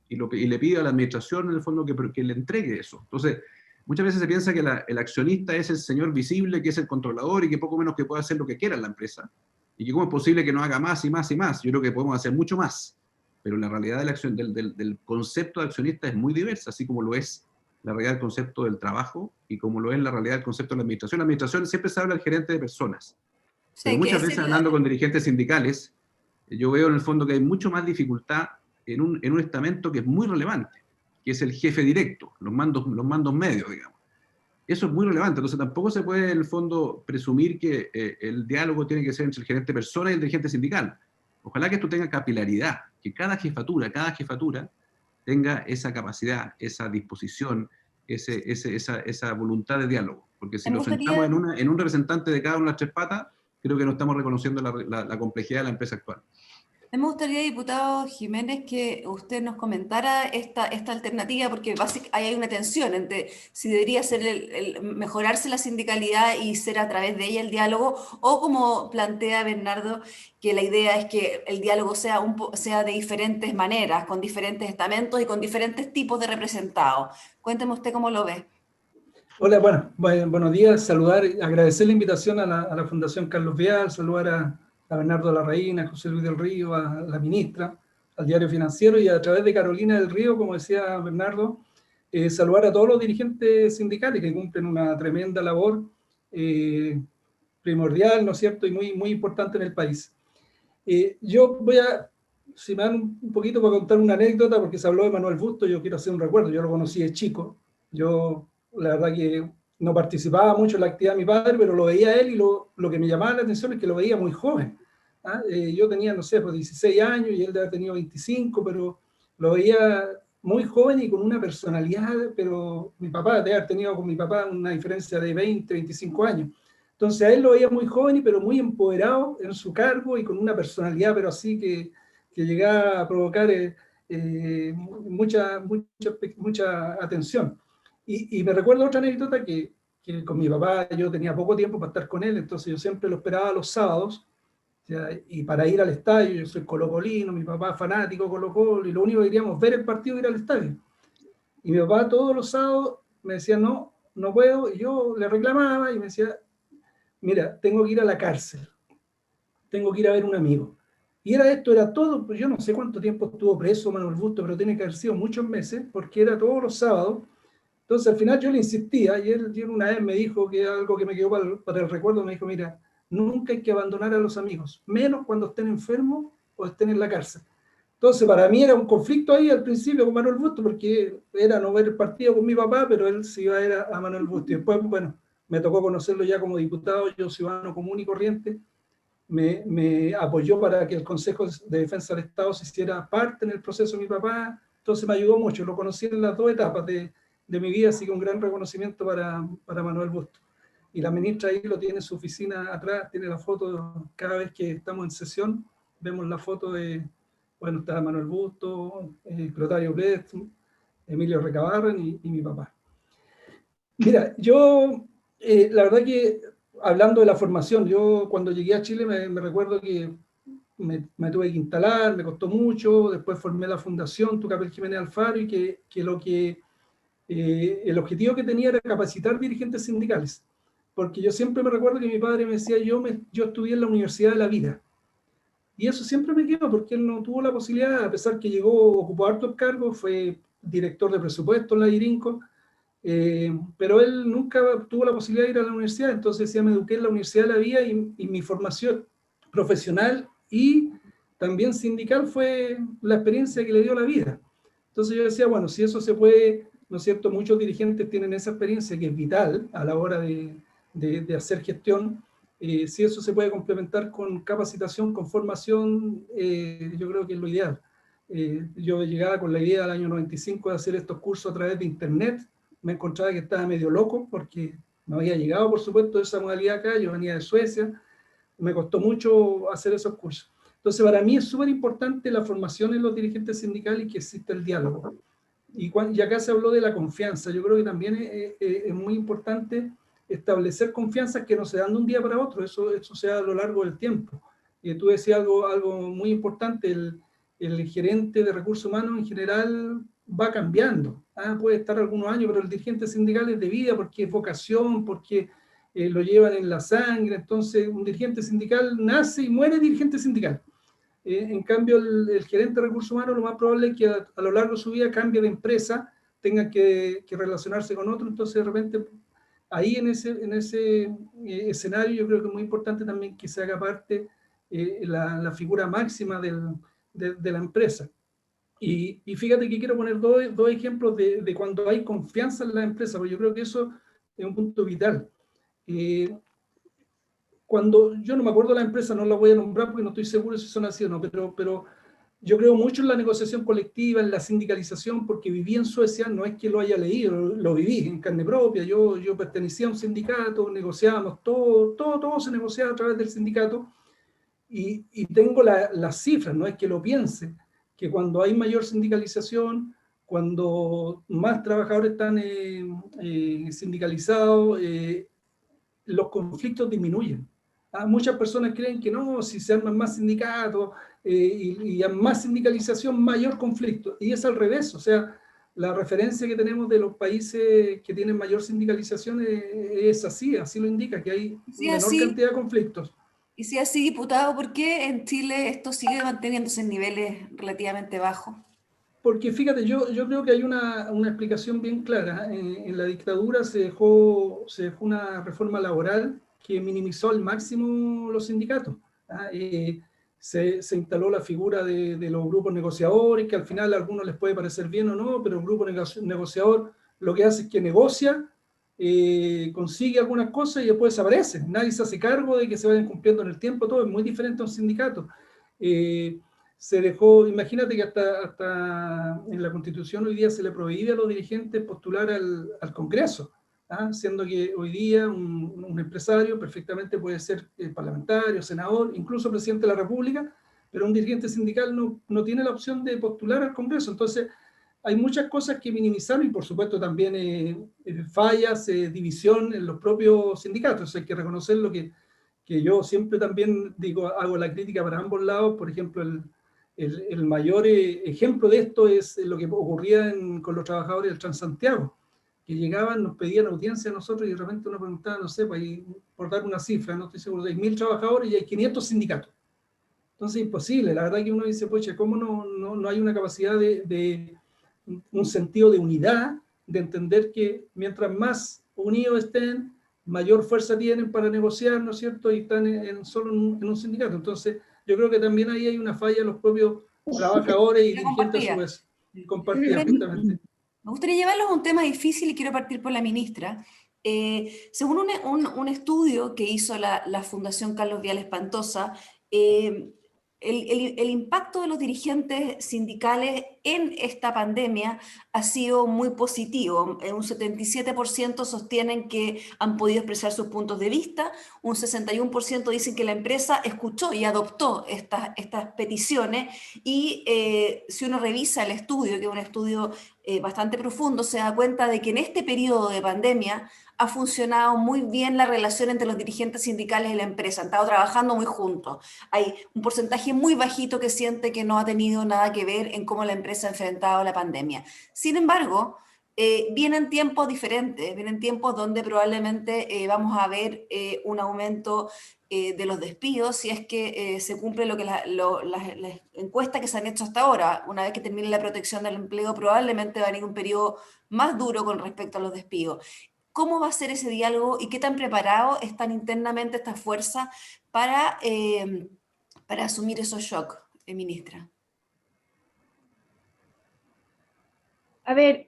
Y le pide a la administración, en el fondo, que le entregue eso. Entonces, muchas veces se piensa que el accionista es el señor visible, que es el controlador y que poco menos que puede hacer lo que quiera en la empresa. Y que cómo es posible que no haga más y más y más. Yo creo que podemos hacer mucho más. Pero la realidad del concepto de accionista es muy diversa, así como lo es la realidad del concepto del trabajo y como lo es la realidad del concepto de la administración. La administración siempre se habla del gerente de personas. Pero muchas veces hablando con dirigentes sindicales, yo veo en el fondo que hay mucho más dificultad en un estamento que es muy relevante, que es el jefe directo, los mandos medios, digamos. Eso es muy relevante, entonces tampoco se puede en el fondo presumir que el diálogo tiene que ser entre el gerente de persona y el dirigente sindical. Ojalá que esto tenga capilaridad, que cada jefatura tenga esa capacidad, esa disposición, esa voluntad de diálogo. Porque si nos sentamos en un representante de cada una de las tres patas, creo que no estamos reconociendo la complejidad de la empresa actual. Me gustaría, diputado Jiménez, que usted nos comentara esta alternativa, porque básicamente hay una tensión entre si debería ser mejorarse la sindicalidad y ser a través de ella el diálogo, o como plantea Bernardo, que la idea es que el diálogo sea de diferentes maneras, con diferentes estamentos y con diferentes tipos de representados. Cuénteme usted cómo lo ve. Hola, buenos días, agradecer la invitación a la Fundación Carlos Vial, saludar a Bernardo Larraín, a José Luis del Río, a la ministra, al Diario Financiero y a través de Carolina del Río, como decía Bernardo, saludar a todos los dirigentes sindicales que cumplen una tremenda labor primordial, ¿no es cierto?, y muy importante en el país. Yo voy a, si me dan un poquito para contar una anécdota, porque se habló de Manuel Busto, yo quiero hacer un recuerdo, yo lo conocí de chico, yo la verdad que no participaba mucho en la actividad de mi padre, pero lo veía a él y lo que me llamaba la atención es que lo veía muy joven. Yo tenía, no sé, pues 16 años y él debe haber tenido 25, pero lo veía muy joven y con una personalidad, pero mi papá debe haber tenido con mi papá una diferencia de 20, 25 años. Entonces a él lo veía muy joven, pero muy empoderado en su cargo y con una personalidad, pero así que llegaba a provocar mucha atención. Y me recuerdo otra anécdota que con mi papá yo tenía poco tiempo para estar con él, entonces yo siempre lo esperaba los sábados, y para ir al estadio, yo soy colocolino, mi papá fanático Colo-Colo, y lo único que queríamos ver el partido y ir al estadio. Y mi papá todos los sábados me decía, no puedo, y yo le reclamaba y me decía, mira, tengo que ir a la cárcel, tengo que ir a ver un amigo. Y era todo, pues yo no sé cuánto tiempo estuvo preso Manuel Busto, pero tiene que haber sido muchos meses, porque era todos los sábados. Entonces al final yo le insistía, y él una vez me dijo que algo que me quedó para el recuerdo, me dijo, mira, nunca hay que abandonar a los amigos, menos cuando estén enfermos o estén en la cárcel. Entonces para mí era un conflicto ahí al principio con Manuel Busto, porque era no ver el partido con mi papá, pero él se iba a ir a Manuel Busto. Y después, bueno, me tocó conocerlo ya como diputado, yo ciudadano común y corriente, me apoyó para que el Consejo de Defensa del Estado se hiciera parte en el proceso de mi papá, entonces me ayudó mucho, lo conocí en las dos etapas de mi vida, así que un gran reconocimiento para Manuel Bustos. Y la ministra ahí lo tiene en su oficina atrás, tiene la foto, cada vez que estamos en sesión, vemos la foto de, bueno, está Manuel Bustos, Clotario Blest, Emilio Recabarren y mi papá. Mira, yo, la verdad que, hablando de la formación, yo cuando llegué a Chile me recuerdo que me tuve que instalar, me costó mucho, después formé la fundación Tucapel Jiménez Alfaro y el objetivo que tenía era capacitar dirigentes sindicales, porque yo siempre me recuerdo que mi padre me decía, yo estudié en la Universidad de la Vida, y eso siempre me quedó, porque él no tuvo la posibilidad, a pesar que llegó, ocupó hartos cargos, fue director de presupuesto en la IRINCO, pero él nunca tuvo la posibilidad de ir a la universidad, entonces decía, me eduqué en la Universidad de la Vida y mi formación profesional y también sindical fue la experiencia que le dio la vida. Entonces yo decía, bueno, si eso se puede, ¿no es cierto? Muchos dirigentes tienen esa experiencia que es vital a la hora de hacer gestión. Si eso se puede complementar con capacitación, con formación, yo creo que es lo ideal. Yo llegaba con la idea del año 95 de hacer estos cursos a través de internet. Me encontraba que estaba medio loco porque no había llegado, por supuesto, de esa modalidad acá. Yo venía de Suecia. Me costó mucho hacer esos cursos. Entonces, para mí es súper importante la formación en los dirigentes sindicales y que exista el diálogo. Y acá se habló de la confianza. Yo creo que también es muy importante establecer confianzas que no se dan de un día para otro. Eso se da a lo largo del tiempo. Tú decías algo muy importante, el gerente de recursos humanos en general va cambiando. Puede estar algunos años, pero el dirigente sindical es de vida porque es vocación, porque lo llevan en la sangre. Entonces, un dirigente sindical nace y muere dirigente sindical. En cambio, el gerente de recursos humanos, lo más probable es que a lo largo de su vida cambie de empresa, tenga que relacionarse con otro. Entonces, de repente, ahí en ese escenario, yo creo que es muy importante también que se haga parte la figura máxima de la empresa. Y fíjate que quiero poner dos ejemplos de cuando hay confianza en la empresa, porque yo creo que eso es un punto vital. Cuando, yo no me acuerdo de la empresa, no la voy a nombrar porque no estoy seguro si son así o no, pero yo creo mucho en la negociación colectiva, en la sindicalización, porque viví en Suecia, no es que lo haya leído, lo viví en carne propia. Yo pertenecía a un sindicato, negociábamos todo se negociaba a través del sindicato, y tengo las cifras, no es que lo piense, que cuando hay mayor sindicalización, cuando más trabajadores están sindicalizados, los conflictos disminuyen. Muchas personas creen que no, si se arman más sindicatos y hay más sindicalización, mayor conflicto. Y es al revés, o sea, la referencia que tenemos de los países que tienen mayor sindicalización es así lo indica, que hay menor cantidad de conflictos. Y si así, diputado, ¿por qué en Chile esto sigue manteniéndose en niveles relativamente bajos? Porque fíjate, yo creo que hay una explicación bien clara. En la dictadura se dejó una reforma laboral que minimizó al máximo los sindicatos. Se instaló la figura de los grupos negociadores, que al final a algunos les puede parecer bien o no, pero un grupo negociador lo que hace es que negocia, consigue algunas cosas y después desaparece. Nadie se hace cargo de que se vayan cumpliendo en el tiempo, todo es muy diferente a un sindicato. Se dejó, imagínate que hasta en la Constitución hoy día se le prohíbe a los dirigentes postular al Congreso, siendo que hoy día un empresario perfectamente puede ser parlamentario, senador, incluso presidente de la República, pero un dirigente sindical no tiene la opción de postular al Congreso. Entonces, hay muchas cosas que minimizaron y por supuesto también fallas, división en los propios sindicatos. Hay que reconocer lo que yo siempre también digo, hago la crítica para ambos lados. Por ejemplo, el mayor ejemplo de esto es lo que ocurría con los trabajadores del Transantiago, que llegaban, nos pedían audiencia a nosotros y de repente uno preguntaba, no sé, por dar una cifra, no estoy seguro, de 1.000 trabajadores y hay 500 sindicatos. Entonces es imposible. La verdad que uno dice, pues, ¿cómo no hay una capacidad de un sentido de unidad, de entender que mientras más unidos estén, mayor fuerza tienen para negociar, ¿no es cierto? Y están solo en un sindicato. Entonces, yo creo que también ahí hay una falla en los propios trabajadores y dirigentes a su vez. Compartida, justamente. Me gustaría llevarlos a un tema difícil y quiero partir por la ministra. Según un estudio que hizo la Fundación Carlos Vial Espantosa, el impacto de los dirigentes sindicales en esta pandemia ha sido muy positivo. Un 77% sostienen que han podido expresar sus puntos de vista, un 61% dicen que la empresa escuchó y adoptó estas peticiones, y si uno revisa el estudio, que es un estudio bastante profundo, se da cuenta de que en este periodo de pandemia ha funcionado muy bien la relación entre los dirigentes sindicales y la empresa, han estado trabajando muy juntos. Hay un porcentaje muy bajito que siente que no ha tenido nada que ver en cómo la empresa ha enfrentado la pandemia. Sin embargo, vienen tiempos diferentes, vienen tiempos donde probablemente vamos a ver un aumento de los despidos, si es que se cumple lo que las encuestas que se han hecho hasta ahora. Una vez que termine la protección del empleo, probablemente va a venir un periodo más duro con respecto a los despidos. ¿Cómo va a ser ese diálogo y qué tan preparados están internamente estas fuerzas para asumir esos shocks, ministra? A ver,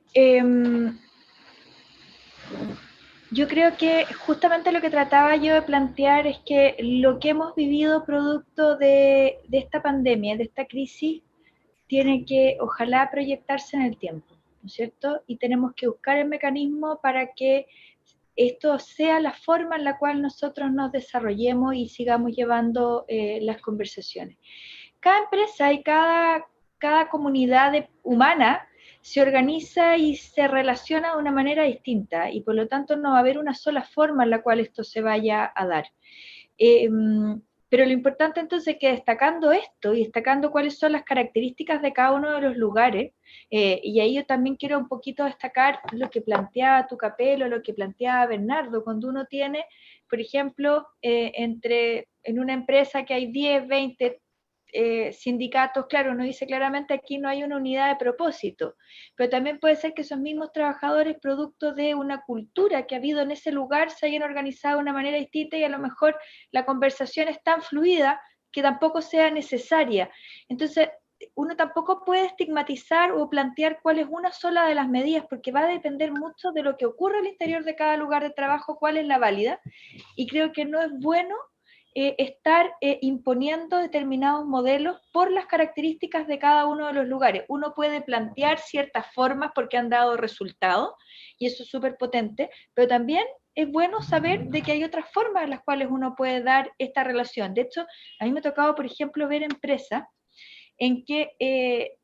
yo creo que justamente lo que trataba yo de plantear es que lo que hemos vivido producto de esta pandemia, de esta crisis, tiene que ojalá proyectarse en el tiempo, ¿no es cierto? Y tenemos que buscar el mecanismo para que esto sea la forma en la cual nosotros nos desarrollemos y sigamos llevando las conversaciones. Cada empresa y cada comunidad humana se organiza y se relaciona de una manera distinta, y por lo tanto no va a haber una sola forma en la cual esto se vaya a dar. Pero lo importante entonces es que destacando esto y destacando cuáles son las características de cada uno de los lugares, y ahí yo también quiero un poquito destacar lo que planteaba Tucapel o lo que planteaba Bernardo, cuando uno tiene, por ejemplo, en una empresa que hay 10, 20 sindicatos, claro, uno dice claramente aquí no hay una unidad de propósito, pero también puede ser que esos mismos trabajadores, producto de una cultura que ha habido en ese lugar, se hayan organizado de una manera distinta y a lo mejor la conversación es tan fluida que tampoco sea necesaria. Entonces, uno tampoco puede estigmatizar o plantear cuál es una sola de las medidas, porque va a depender mucho de lo que ocurre al interior de cada lugar de trabajo, cuál es la válida, y creo que no es bueno estar imponiendo determinados modelos por las características de cada uno de los lugares. Uno puede plantear ciertas formas porque han dado resultados, y eso es súper potente, pero también es bueno saber de que hay otras formas en las cuales uno puede dar esta relación. De hecho, a mí me ha tocado, por ejemplo, ver empresas en que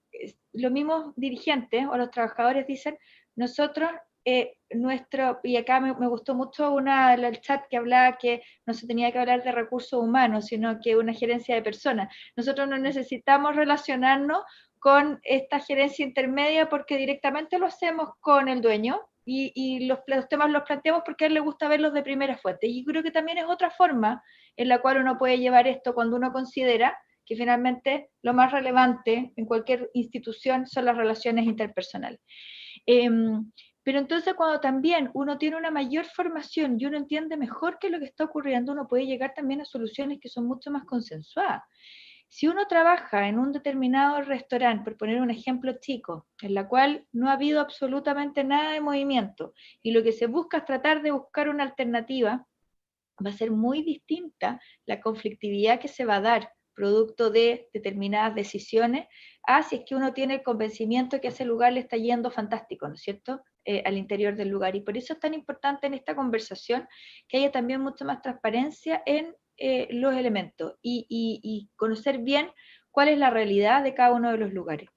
los mismos dirigentes o los trabajadores dicen, nosotros y acá me gustó mucho el chat que hablaba que no se tenía que hablar de recursos humanos, sino que una gerencia de personas. Nosotros no necesitamos relacionarnos con esta gerencia intermedia porque directamente lo hacemos con el dueño y los temas los planteamos porque a él le gusta verlos de primera fuente. Y creo que también es otra forma en la cual uno puede llevar esto cuando uno considera que finalmente lo más relevante en cualquier institución son las relaciones interpersonales. Pero entonces cuando también uno tiene una mayor formación y uno entiende mejor qué es lo que está ocurriendo, uno puede llegar también a soluciones que son mucho más consensuadas. Si uno trabaja en un determinado restaurante, por poner un ejemplo chico, en la cual no ha habido absolutamente nada de movimiento, y lo que se busca es tratar de buscar una alternativa, va a ser muy distinta la conflictividad que se va a dar producto de determinadas decisiones, si es que uno tiene el convencimiento de que a ese lugar le está yendo fantástico, ¿no es cierto?, al interior del lugar. Y por eso es tan importante en esta conversación que haya también mucha más transparencia en los elementos y conocer bien cuál es la realidad de cada uno de los lugares.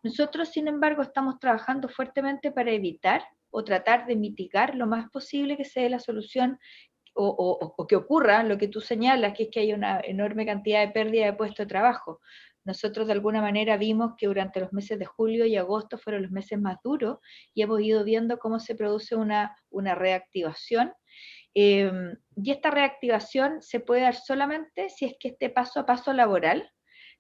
Nosotros, sin embargo, estamos trabajando fuertemente para evitar o tratar de mitigar lo más posible que se dé la solución o que ocurra lo que tú señalas, que es que hay una enorme cantidad de pérdida de puestos de trabajo. Nosotros de alguna manera vimos que durante los meses de julio y agosto fueron los meses más duros y hemos ido viendo cómo se produce una reactivación. Y esta reactivación se puede dar solamente si es que este paso a paso laboral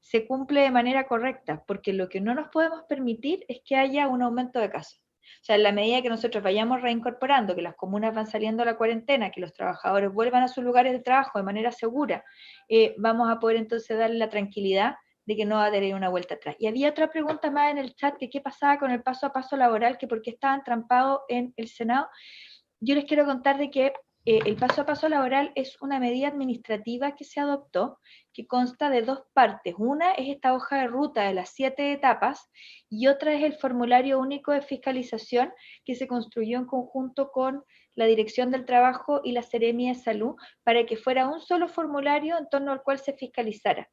se cumple de manera correcta, porque lo que no nos podemos permitir es que haya un aumento de casos. O sea, en la medida que nosotros vayamos reincorporando, que las comunas van saliendo a la cuarentena, que los trabajadores vuelvan a sus lugares de trabajo de manera segura, vamos a poder entonces darle la tranquilidad de que no va a tener una vuelta atrás. Y había otra pregunta más en el chat, que qué pasaba con el paso a paso laboral, que por qué estaban trampados en el Senado. Yo les quiero contar de que el paso a paso laboral es una medida administrativa que se adoptó, que consta de dos partes. Una es esta hoja de ruta de las 7 etapas y otra es el formulario único de fiscalización que se construyó en conjunto con la Dirección del Trabajo y la Seremi de Salud para que fuera un solo formulario en torno al cual se fiscalizara.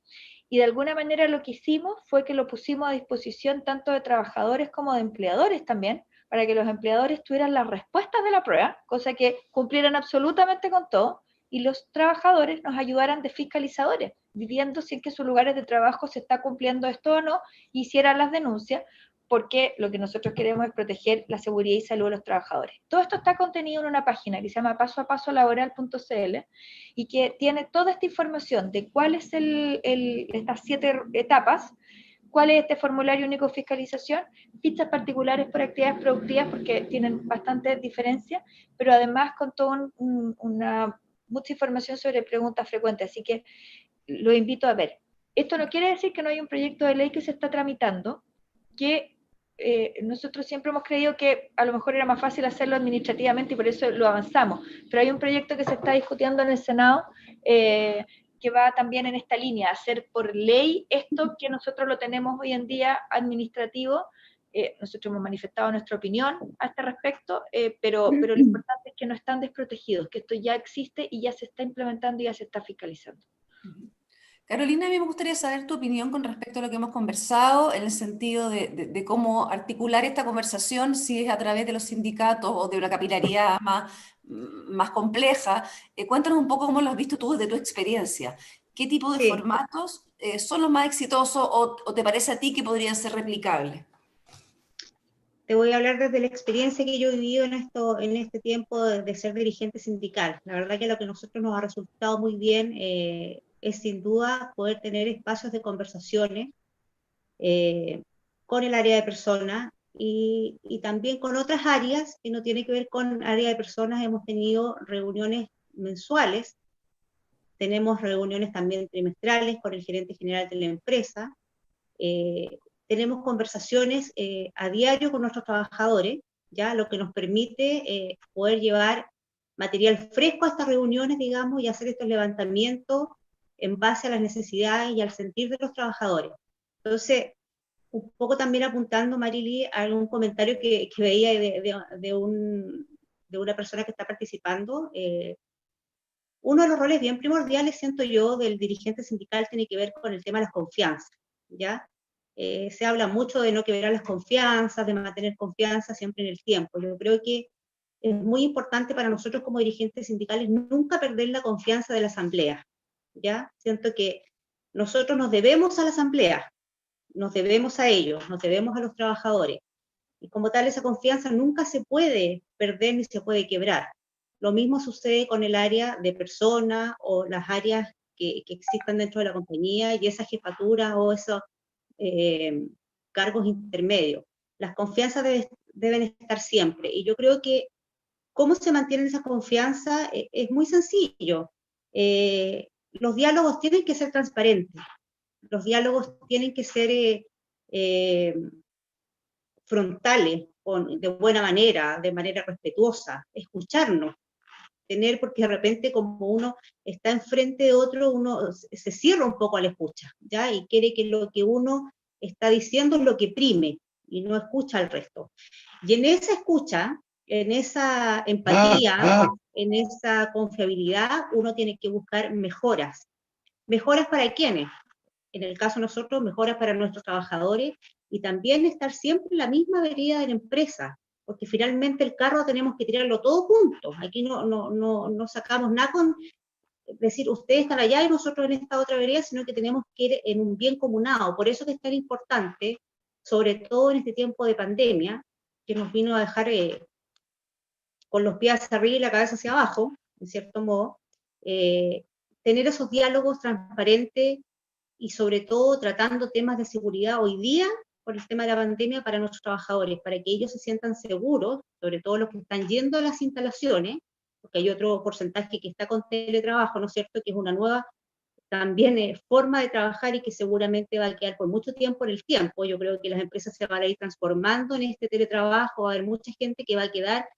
Y de alguna manera lo que hicimos fue que lo pusimos a disposición tanto de trabajadores como de empleadores también, para que los empleadores tuvieran las respuestas de la prueba, cosa que cumplieran absolutamente con todo, y los trabajadores nos ayudaran de fiscalizadores, viviendo si en que sus lugares de trabajo se está cumpliendo esto o no, hicieran las denuncias, porque lo que nosotros queremos es proteger la seguridad y salud de los trabajadores. Todo esto está contenido en una página que se llama pasoapasolaboral.cl y que tiene toda esta información de cuáles estas 7 etapas, cuál es este formulario único de fiscalización, fichas particulares por actividades productivas porque tienen bastante diferencia, pero además con toda mucha información sobre preguntas frecuentes, así que lo invito a ver. Esto no quiere decir que no hay un proyecto de ley que se está tramitando, que nosotros siempre hemos creído que a lo mejor era más fácil hacerlo administrativamente y por eso lo avanzamos, pero hay un proyecto que se está discutiendo en el Senado que va también en esta línea, hacer por ley esto que nosotros lo tenemos hoy en día administrativo. Nosotros hemos manifestado nuestra opinión a este respecto, pero lo importante es que no están desprotegidos, que esto ya existe y ya se está implementando y ya se está fiscalizando. Carolina, a mí me gustaría saber tu opinión con respecto a lo que hemos conversado, en el sentido de cómo articular esta conversación, si es a través de los sindicatos o de una capilaridad más compleja. Cuéntanos un poco cómo lo has visto tú desde tu experiencia. ¿Qué tipo de Sí. formatos son los más exitosos o te parece a ti que podrían ser replicables? Te voy a hablar desde la experiencia que yo he vivido en este tiempo de ser dirigente sindical. La verdad que lo que a nosotros nos ha resultado muy bien es sin duda poder tener espacios de conversaciones con el área de personas y también con otras áreas que no tienen que ver con área de personas. Hemos tenido reuniones mensuales, tenemos reuniones también trimestrales con el gerente general de la empresa, tenemos conversaciones a diario con nuestros trabajadores, ya lo que nos permite poder llevar material fresco a estas reuniones, digamos, y hacer estos levantamientos en base a las necesidades y al sentir de los trabajadores. Entonces, un poco también apuntando, Marily, a algún comentario que veía de una persona que está participando, uno de los roles bien primordiales, siento yo, del dirigente sindical tiene que ver con el tema de las confianzas, ¿ya? Se habla mucho de no quebrar las confianzas, de mantener confianza siempre en el tiempo. Yo creo que es muy importante para nosotros como dirigentes sindicales nunca perder la confianza de la asamblea, ¿ya? Siento que nosotros nos debemos a la asamblea, nos debemos a ellos, nos debemos a los trabajadores. Y como tal, esa confianza nunca se puede perder ni se puede quebrar. Lo mismo sucede con el área de personas o las áreas que existan dentro de la compañía y esas jefaturas o esos cargos intermedios. Las confianzas deben estar siempre. Y yo creo que cómo se mantiene esa confianza es muy sencillo. Los diálogos tienen que ser transparentes. Los diálogos tienen que ser frontales, de buena manera, de manera respetuosa, escucharnos, porque de repente como uno está enfrente de otro, uno se cierra un poco a la escucha, ¿ya? Y quiere que lo que uno está diciendo es lo que prime, y no escucha al resto. Y en esa escucha, en esa empatía, en esa confiabilidad, uno tiene que buscar mejoras. ¿Mejoras para quiénes? En el caso de nosotros, mejoras para nuestros trabajadores, y también estar siempre en la misma vereda de la empresa, porque finalmente el carro tenemos que tirarlo todo juntos. Aquí no sacamos nada con decir ustedes están allá y nosotros en esta otra vereda, sino que tenemos que ir en un bien comunado. Por eso que es tan importante, sobre todo en este tiempo de pandemia, que nos vino a dejar con los pies hacia arriba y la cabeza hacia abajo, en cierto modo, tener esos diálogos transparentes y sobre todo tratando temas de seguridad hoy día por el tema de la pandemia para nuestros trabajadores, para que ellos se sientan seguros, sobre todo los que están yendo a las instalaciones, porque hay otro porcentaje que está con teletrabajo, ¿no es cierto?, que es una nueva también forma de trabajar y que seguramente va a quedar por mucho tiempo en el tiempo. Yo creo que las empresas se van a ir transformando en este teletrabajo, va a haber mucha gente que va a quedar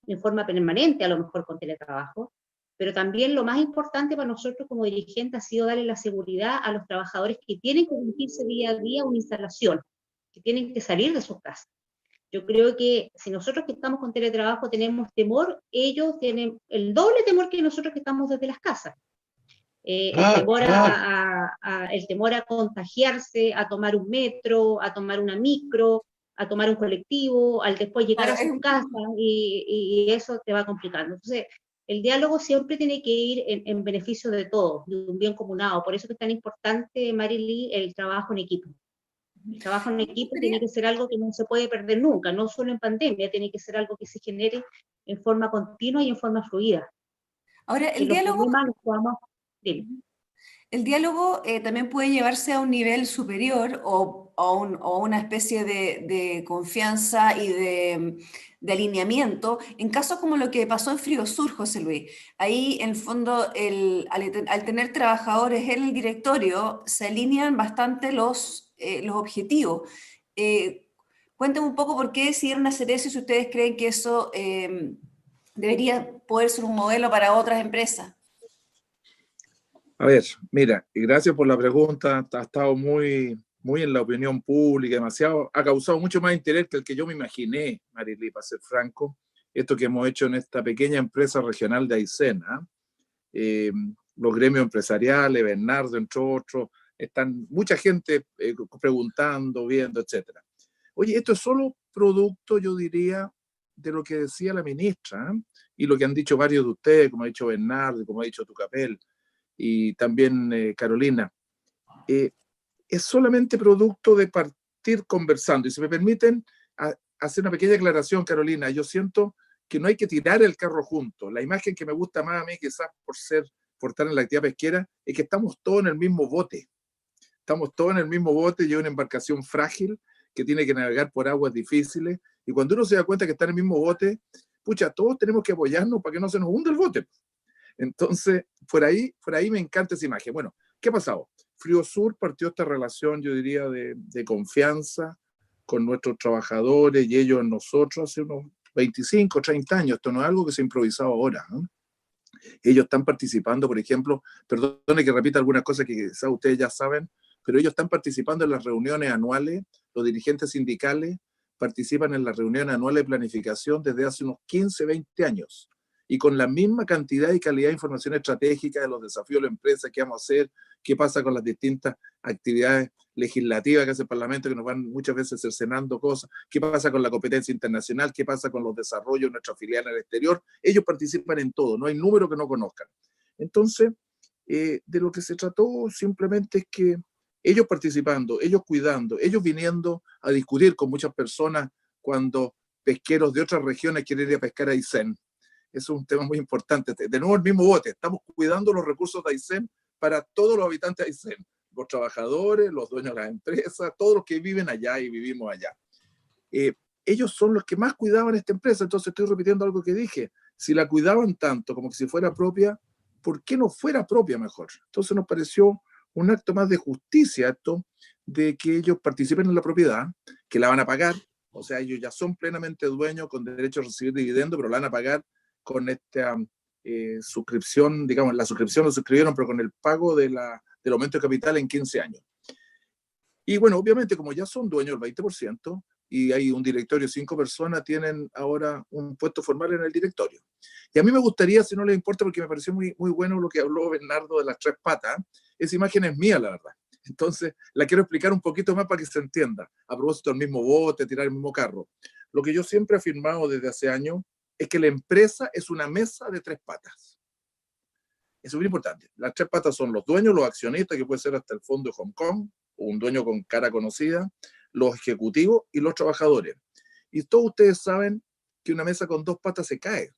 en forma permanente, a lo mejor con teletrabajo, pero también lo más importante para nosotros como dirigentes ha sido darle la seguridad a los trabajadores que tienen que dirigirse día a día a una instalación, que tienen que salir de sus casas. Yo creo que si nosotros que estamos con teletrabajo tenemos temor, ellos tienen el doble temor que nosotros que estamos desde las casas. El temor a contagiarse, a tomar un metro, a tomar una micro, a tomar un colectivo, al después llegar a sus casas, y eso te va complicando. Entonces, el diálogo siempre tiene que ir en beneficio de todos, de un bien comunado. Por eso que es tan importante, Marily, el trabajo en equipo. El trabajo en equipo tiene que ser algo que no se puede perder nunca, no solo en pandemia, tiene que ser algo que se genere en forma continua y en forma fluida. Ahora, el diálogo... El diálogo también puede llevarse a un nivel superior o una especie de confianza y de alineamiento en casos como lo que pasó en Friosur, José Luis. Ahí, en el fondo, al tener trabajadores en el directorio, se alinean bastante los objetivos. Cuéntenme un poco por qué decidieron hacer eso y si ustedes creen que eso debería poder ser un modelo para otras empresas. A ver, mira, y gracias por la pregunta, ha estado muy en la opinión pública, demasiado, ha causado mucho más interés que el que yo me imaginé, Marily, para ser franco, esto que hemos hecho en esta pequeña empresa regional de Aysén, los gremios empresariales, Bernardo, entre otros, están mucha gente preguntando, viendo, etcétera. Oye, esto es solo producto, yo diría, de lo que decía la ministra, y lo que han dicho varios de ustedes, como ha dicho Bernardo, como ha dicho Tucapel, y también Carolina, es solamente producto de partir conversando. Y si me permiten hacer una pequeña aclaración, Carolina, yo siento que no hay que tirar el carro juntos. La imagen que me gusta más a mí, quizás por estar en la actividad pesquera, es que estamos todos en el mismo bote. Estamos todos en el mismo bote y es una embarcación frágil que tiene que navegar por aguas difíciles. Y cuando uno se da cuenta que está en el mismo bote, pucha, todos tenemos que apoyarnos para que no se nos hunda el bote. Entonces, por ahí me encanta esa imagen. Bueno, ¿qué ha pasado? Friosur partió esta relación, yo diría, de confianza con nuestros trabajadores y ellos en nosotros hace unos 25, 30 años. Esto no es algo que se ha improvisado ahora, ¿no? Ellos están participando, por ejemplo, perdone que repita algunas cosas que quizás ustedes ya saben, pero ellos están participando en las reuniones anuales, los dirigentes sindicales participan en las reuniones anuales de planificación desde hace unos 15, 20 años. Y con la misma cantidad y calidad de información estratégica de los desafíos de la empresa, qué vamos a hacer, qué pasa con las distintas actividades legislativas que hace el Parlamento, que nos van muchas veces cercenando cosas, qué pasa con la competencia internacional, qué pasa con los desarrollos de nuestra filial en el exterior. Ellos participan en todo, no hay número que no conozcan. Entonces, de lo que se trató simplemente es que ellos participando, ellos cuidando, ellos viniendo a discutir con muchas personas cuando pesqueros de otras regiones quieren ir a pescar a Aysén. Eso es un tema muy importante. De nuevo, el mismo bote. Estamos cuidando los recursos de Aysén para todos los habitantes de Aysén. Los trabajadores, los dueños de las empresas, todos los que viven allá y vivimos allá. Ellos son los que más cuidaban esta empresa. Entonces estoy repitiendo algo que dije. Si la cuidaban tanto como que si fuera propia, ¿por qué no fuera propia mejor? Entonces nos pareció un acto más de justicia esto, de que ellos participen en la propiedad, que la van a pagar. O sea, ellos ya son plenamente dueños con derecho a recibir dividendos, pero la van a pagar con esta suscripción, digamos, la suscripción lo suscribieron, pero con el pago del aumento de capital en 15 años. Y bueno, obviamente, como ya son dueños del 20%, y hay un directorio de 5 personas, tienen ahora un puesto formal en el directorio. Y a mí me gustaría, si no les importa, porque me pareció muy, muy bueno lo que habló Bernardo de las 3 patas, esa imagen es mía, la verdad. Entonces, la quiero explicar un poquito más para que se entienda. A propósito del mismo bote, tirar el mismo carro. Lo que yo siempre he afirmado desde hace años es que la empresa es una mesa de 3 patas. Eso es muy importante. Las 3 patas son los dueños, los accionistas, que puede ser hasta el fondo de Hong Kong, o un dueño con cara conocida, los ejecutivos y los trabajadores. Y todos ustedes saben que una mesa con 2 patas se cae.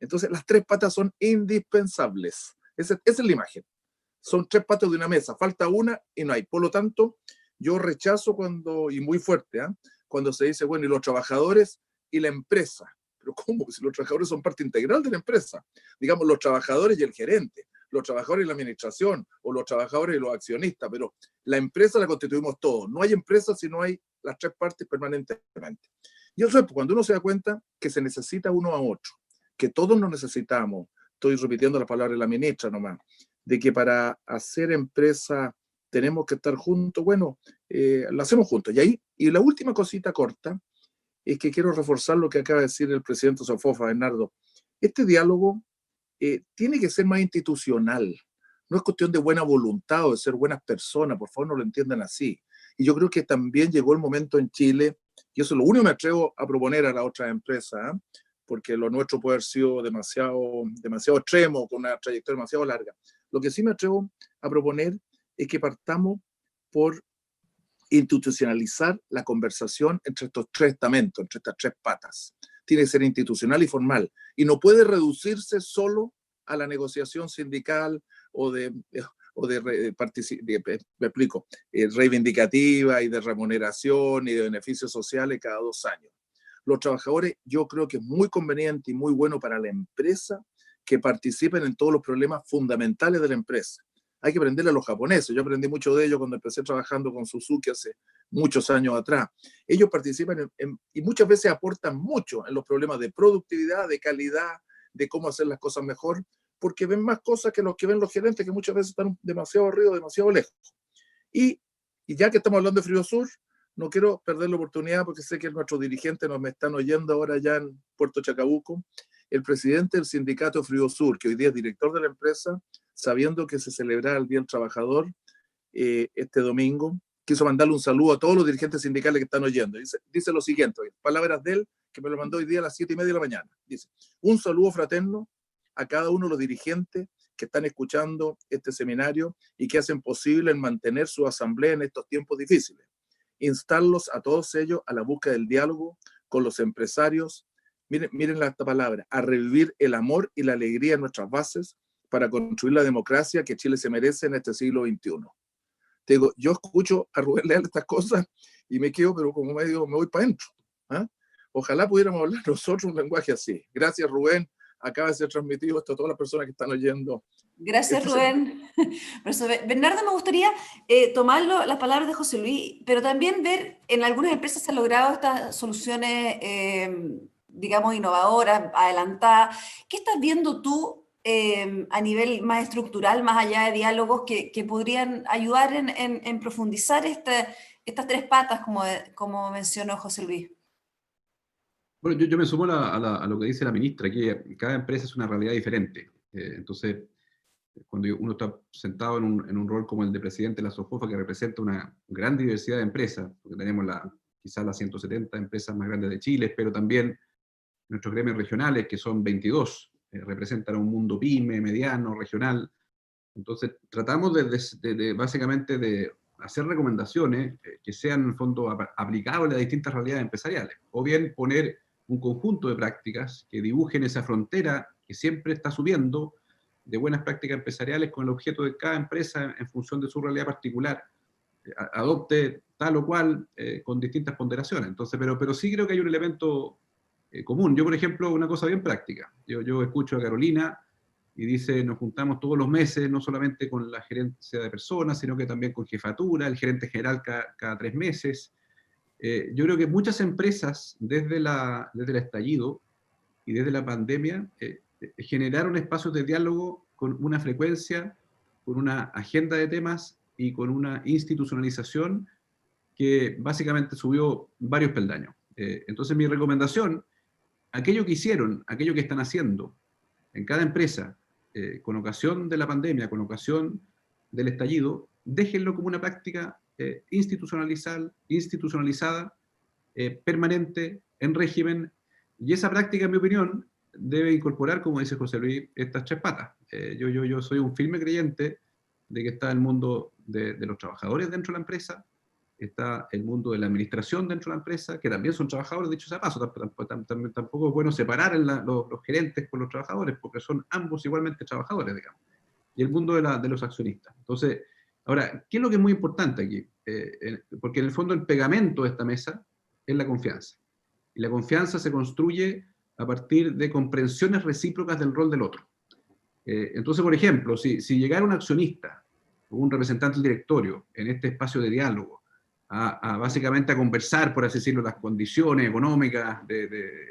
Entonces, las 3 patas son indispensables. Esa es la imagen. Son 3 patas de una mesa. Falta una y no hay. Por lo tanto, yo rechazo y muy fuerte, cuando se dice, bueno, y los trabajadores y la empresa. Pero ¿cómo? Si los trabajadores son parte integral de la empresa. Digamos, los trabajadores y el gerente, los trabajadores y la administración, o los trabajadores y los accionistas, pero la empresa la constituimos todos. No hay empresa si no hay las 3 partes permanentemente. Y eso es cuando uno se da cuenta que se necesita uno a otro, que todos nos necesitamos. Estoy repitiendo las palabras de la ministra nomás, de que para hacer empresa tenemos que estar juntos. Bueno, lo hacemos juntos. Y la última cosita corta es que quiero reforzar lo que acaba de decir el presidente Sofofa, Bernardo. Este diálogo tiene que ser más institucional. No es cuestión de buena voluntad o de ser buenas personas, por favor no lo entiendan así. Y yo creo que también llegó el momento en Chile, y eso es lo único que me atrevo a proponer a las otras empresas, ¿eh? Porque lo nuestro puede haber sido demasiado extremo, con una trayectoria demasiado larga. Lo que sí me atrevo a proponer es que partamos por institucionalizar la conversación entre estos tres estamentos, entre estas tres patas. Tiene que ser institucional y formal, y no puede reducirse solo a la negociación sindical o reivindicativa y de remuneración y de beneficios sociales cada 2 años. Los trabajadores, yo creo que es muy conveniente y muy bueno para la empresa que participen en todos los problemas fundamentales de la empresa. Hay que aprenderle a los japoneses. Yo aprendí mucho de ellos cuando empecé trabajando con Suzuki hace muchos años atrás. Ellos participan y muchas veces aportan mucho en los problemas de productividad, de calidad, de cómo hacer las cosas mejor, porque ven más cosas que los que ven los gerentes, que muchas veces están demasiado arriba, demasiado lejos. Y ya que estamos hablando de Friosur, no quiero perder la oportunidad, porque sé que nuestros dirigentes nos están oyendo ahora ya en Puerto Chacabuco. El presidente del sindicato Friosur, que hoy día es director de la empresa, sabiendo que se celebrará el Día del Trabajador este domingo, quiso mandarle un saludo a todos los dirigentes sindicales que están oyendo. Dice lo siguiente, palabras de él, que me lo mandó hoy día a las 7:30 de la mañana. Dice: un saludo fraterno a cada uno de los dirigentes que están escuchando este seminario y que hacen posible el mantener su asamblea en estos tiempos difíciles. Instarlos a todos ellos a la búsqueda del diálogo con los empresarios. Miren esta palabra: a revivir el amor y la alegría en nuestras bases para construir la democracia que Chile se merece en este siglo XXI. Te digo, yo escucho a Rubén Leal estas cosas y me quedo, pero como me voy para adentro. ¿Ah? Ojalá pudiéramos hablar nosotros un lenguaje así. Gracias, Rubén. Acaba de ser transmitido esto a todas las personas que están oyendo. Gracias, Rubén. Bernardo, me gustaría tomar las palabras de José Luis, pero también ver en algunas empresas se han logrado estas soluciones, digamos, innovadoras, adelantadas. ¿Qué estás viendo tú a nivel más estructural, más allá de diálogos, que podrían ayudar en profundizar estas tres patas, como mencionó José Luis? Bueno, yo me sumo a lo que dice la ministra, que cada empresa es una realidad diferente. Entonces, cuando uno está sentado en un rol como el de presidente de la SOFOFA, que representa una gran diversidad de empresas, porque tenemos quizás las 170 empresas más grandes de Chile, pero también nuestros gremios regionales, que son 22, representan un mundo pyme, mediano, regional. Entonces, tratamos básicamente de hacer recomendaciones que sean, en el fondo, aplicables a distintas realidades empresariales, o bien poner un conjunto de prácticas que dibujen esa frontera que siempre está subiendo de buenas prácticas empresariales con el objeto de cada empresa, en función de su realidad particular, adopte tal o cual con distintas ponderaciones. Entonces, pero sí creo que hay un elemento común. Yo, por ejemplo, una cosa bien práctica. Yo escucho a Carolina y dice: nos juntamos todos los meses, no solamente con la gerencia de personas, sino que también con jefatura, el gerente general cada 3 meses. Yo creo que muchas empresas, desde el estallido y desde la pandemia, generaron espacios de diálogo con una frecuencia, con una agenda de temas y con una institucionalización que básicamente subió varios peldaños. Entonces, mi recomendación: aquello que hicieron, aquello que están haciendo en cada empresa, con ocasión de la pandemia, con ocasión del estallido, déjenlo como una práctica institucionalizada, permanente, en régimen, y esa práctica, en mi opinión, debe incorporar, como dice José Luis, estas 3 patas. Yo soy un firme creyente de que está el mundo de los trabajadores dentro de la empresa, está el mundo de la administración dentro de la empresa, que también son trabajadores, dicho sea paso. Tampoco es bueno separar los gerentes con los trabajadores, porque son ambos igualmente trabajadores, digamos. Y el mundo de los accionistas. Entonces, ahora, ¿qué es lo que es muy importante aquí? Porque en el fondo el pegamento de esta mesa es la confianza. Y la confianza se construye a partir de comprensiones recíprocas del rol del otro. Entonces, por ejemplo, si llegara un accionista o un representante del directorio en este espacio de diálogo básicamente a conversar, por así decirlo, las condiciones económicas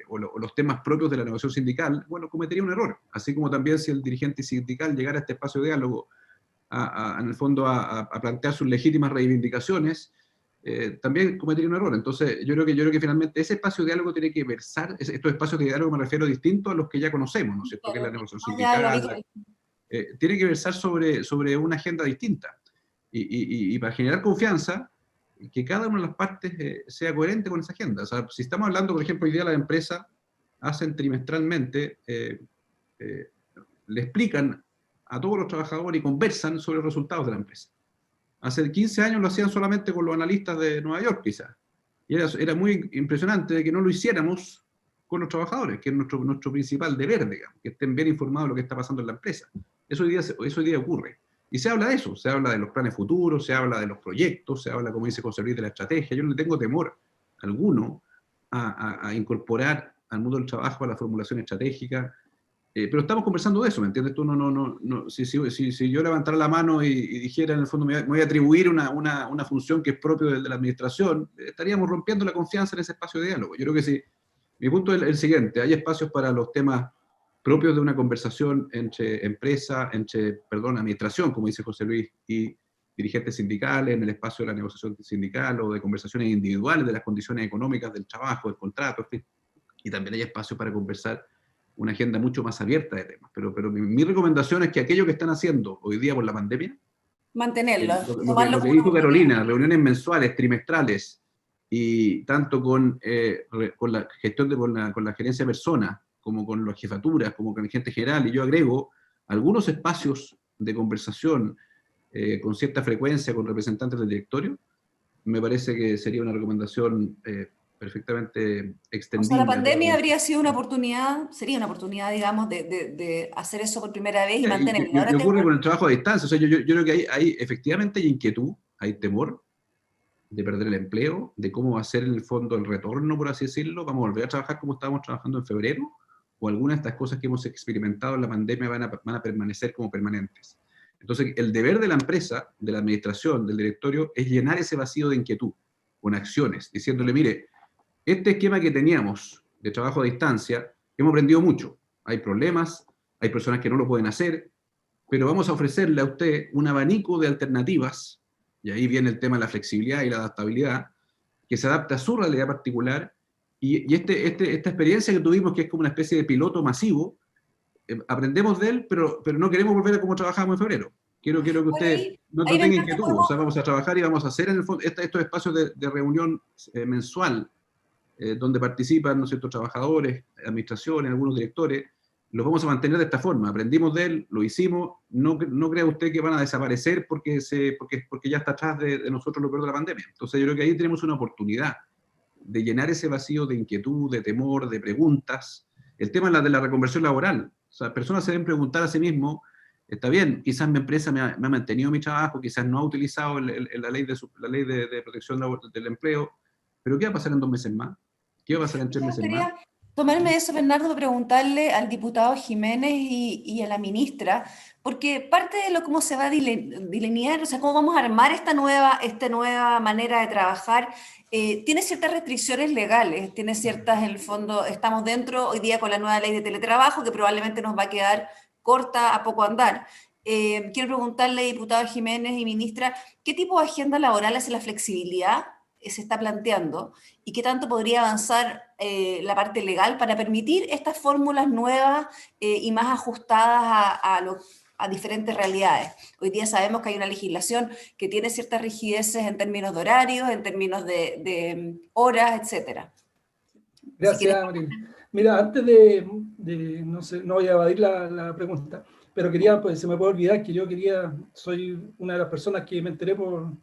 o los temas propios de la negociación sindical, bueno, cometería un error. Así como también si el dirigente sindical llegara a este espacio de diálogo en el fondo a plantear sus legítimas reivindicaciones, también cometería un error. Entonces, yo creo que finalmente ese espacio de diálogo tiene que versar, estos espacios de diálogo me refiero distintos a los que ya conocemos, ¿no es cierto? Que es la negociación sindical, tiene que versar sobre una agenda distinta. Y para generar confianza, que cada una de las partes sea coherente con esa agenda. O sea, si estamos hablando, por ejemplo, hoy día las empresas hacen trimestralmente, le explican a todos los trabajadores y conversan sobre los resultados de la empresa. Hace 15 años lo hacían solamente con los analistas de Nueva York, quizás. Y era muy impresionante de que no lo hiciéramos con los trabajadores, que es nuestro principal deber, digamos, que estén bien informados de lo que está pasando en la empresa. Eso hoy día ocurre. Y se habla de eso, se habla de los planes futuros, se habla de los proyectos, se habla, como dice José Luis, de la estrategia. Yo no le tengo temor alguno a incorporar al mundo del trabajo a la formulación estratégica, pero estamos conversando de eso, ¿me entiendes? Tú si yo levantara la mano y dijera, en el fondo, me voy a atribuir una función que es propio de la administración, estaríamos rompiendo la confianza en ese espacio de diálogo. Yo creo que sí. Mi punto es el siguiente: hay espacios para los temas propios de una conversación entre administración, como dice José Luis, y dirigentes sindicales, en el espacio de la negociación sindical o de conversaciones individuales de las condiciones económicas del trabajo, del contrato, en fin. Y también hay espacio para conversar una agenda mucho más abierta de temas. Pero mi recomendación es que aquello que están haciendo hoy día por la pandemia, mantenerlo. Lo que dijo Carolina, reuniones mensuales, trimestrales, y tanto con la gestión con la gerencia de personas, como con las jefaturas, como con el gerente general, y yo agrego algunos espacios de conversación con cierta frecuencia con representantes del directorio, me parece que sería una recomendación perfectamente extendible. O sea, la pandemia habría sido una oportunidad, sería una oportunidad, digamos, de hacer eso por primera vez y mantenerlo. ¿Qué ocurre con el trabajo a distancia? O sea, yo creo que efectivamente hay inquietud, hay temor de perder el empleo, de cómo va a ser en el fondo el retorno, por así decirlo. ¿Vamos a volver a trabajar como estábamos trabajando en febrero? ¿O algunas de estas cosas que hemos experimentado en la pandemia van a permanecer como permanentes? Entonces, el deber de la empresa, de la administración, del directorio, es llenar ese vacío de inquietud con acciones, diciéndole, mire, este esquema que teníamos de trabajo a distancia, hemos aprendido mucho. Hay problemas, hay personas que no lo pueden hacer, pero vamos a ofrecerle a usted un abanico de alternativas, y ahí viene el tema de la flexibilidad y la adaptabilidad, que se adapte a su realidad particular, y esta experiencia que tuvimos, que es como una especie de piloto masivo, aprendemos de él, pero no queremos volver a como trabajábamos en febrero. Quiero que usted no tenga inquietud. O sea, vamos a trabajar y vamos a hacer en el fondo estos espacios de reunión mensual, donde participan, ¿no es cierto?, trabajadores, administraciones, algunos directores, los vamos a mantener de esta forma. Aprendimos de él, lo hicimos. No crea usted que van a desaparecer porque ya está atrás de nosotros lo peor de la pandemia. Entonces yo creo que ahí tenemos una oportunidad de llenar ese vacío de inquietud, de temor, de preguntas. El tema de la reconversión laboral. O sea, personas se deben preguntar a sí mismos, está bien, quizás mi empresa me ha mantenido mi trabajo, quizás no ha utilizado la ley de protección del empleo, pero ¿qué va a pasar en 2 meses más? ¿Qué va a pasar en 3 meses más? Tomarme eso, Bernardo, de preguntarle al diputado Jiménez y a la ministra, porque parte de cómo se va a delinear, o sea, cómo vamos a armar esta nueva manera de trabajar, tiene ciertas restricciones legales, tiene ciertas, en el fondo, estamos dentro hoy día con la nueva ley de teletrabajo, que probablemente nos va a quedar corta a poco andar. Quiero preguntarle, diputado Jiménez y ministra, ¿qué tipo de agenda laboral hace la flexibilidad se está planteando y qué tanto podría avanzar la parte legal para permitir estas fórmulas nuevas y más ajustadas a diferentes realidades? Hoy día sabemos que hay una legislación que tiene ciertas rigideces en términos de horarios, en términos de horas, etcétera. Gracias, Marina. Mira, antes de no sé, no voy a evadir la pregunta, pero pues se me puede olvidar que soy una de las personas que me enteré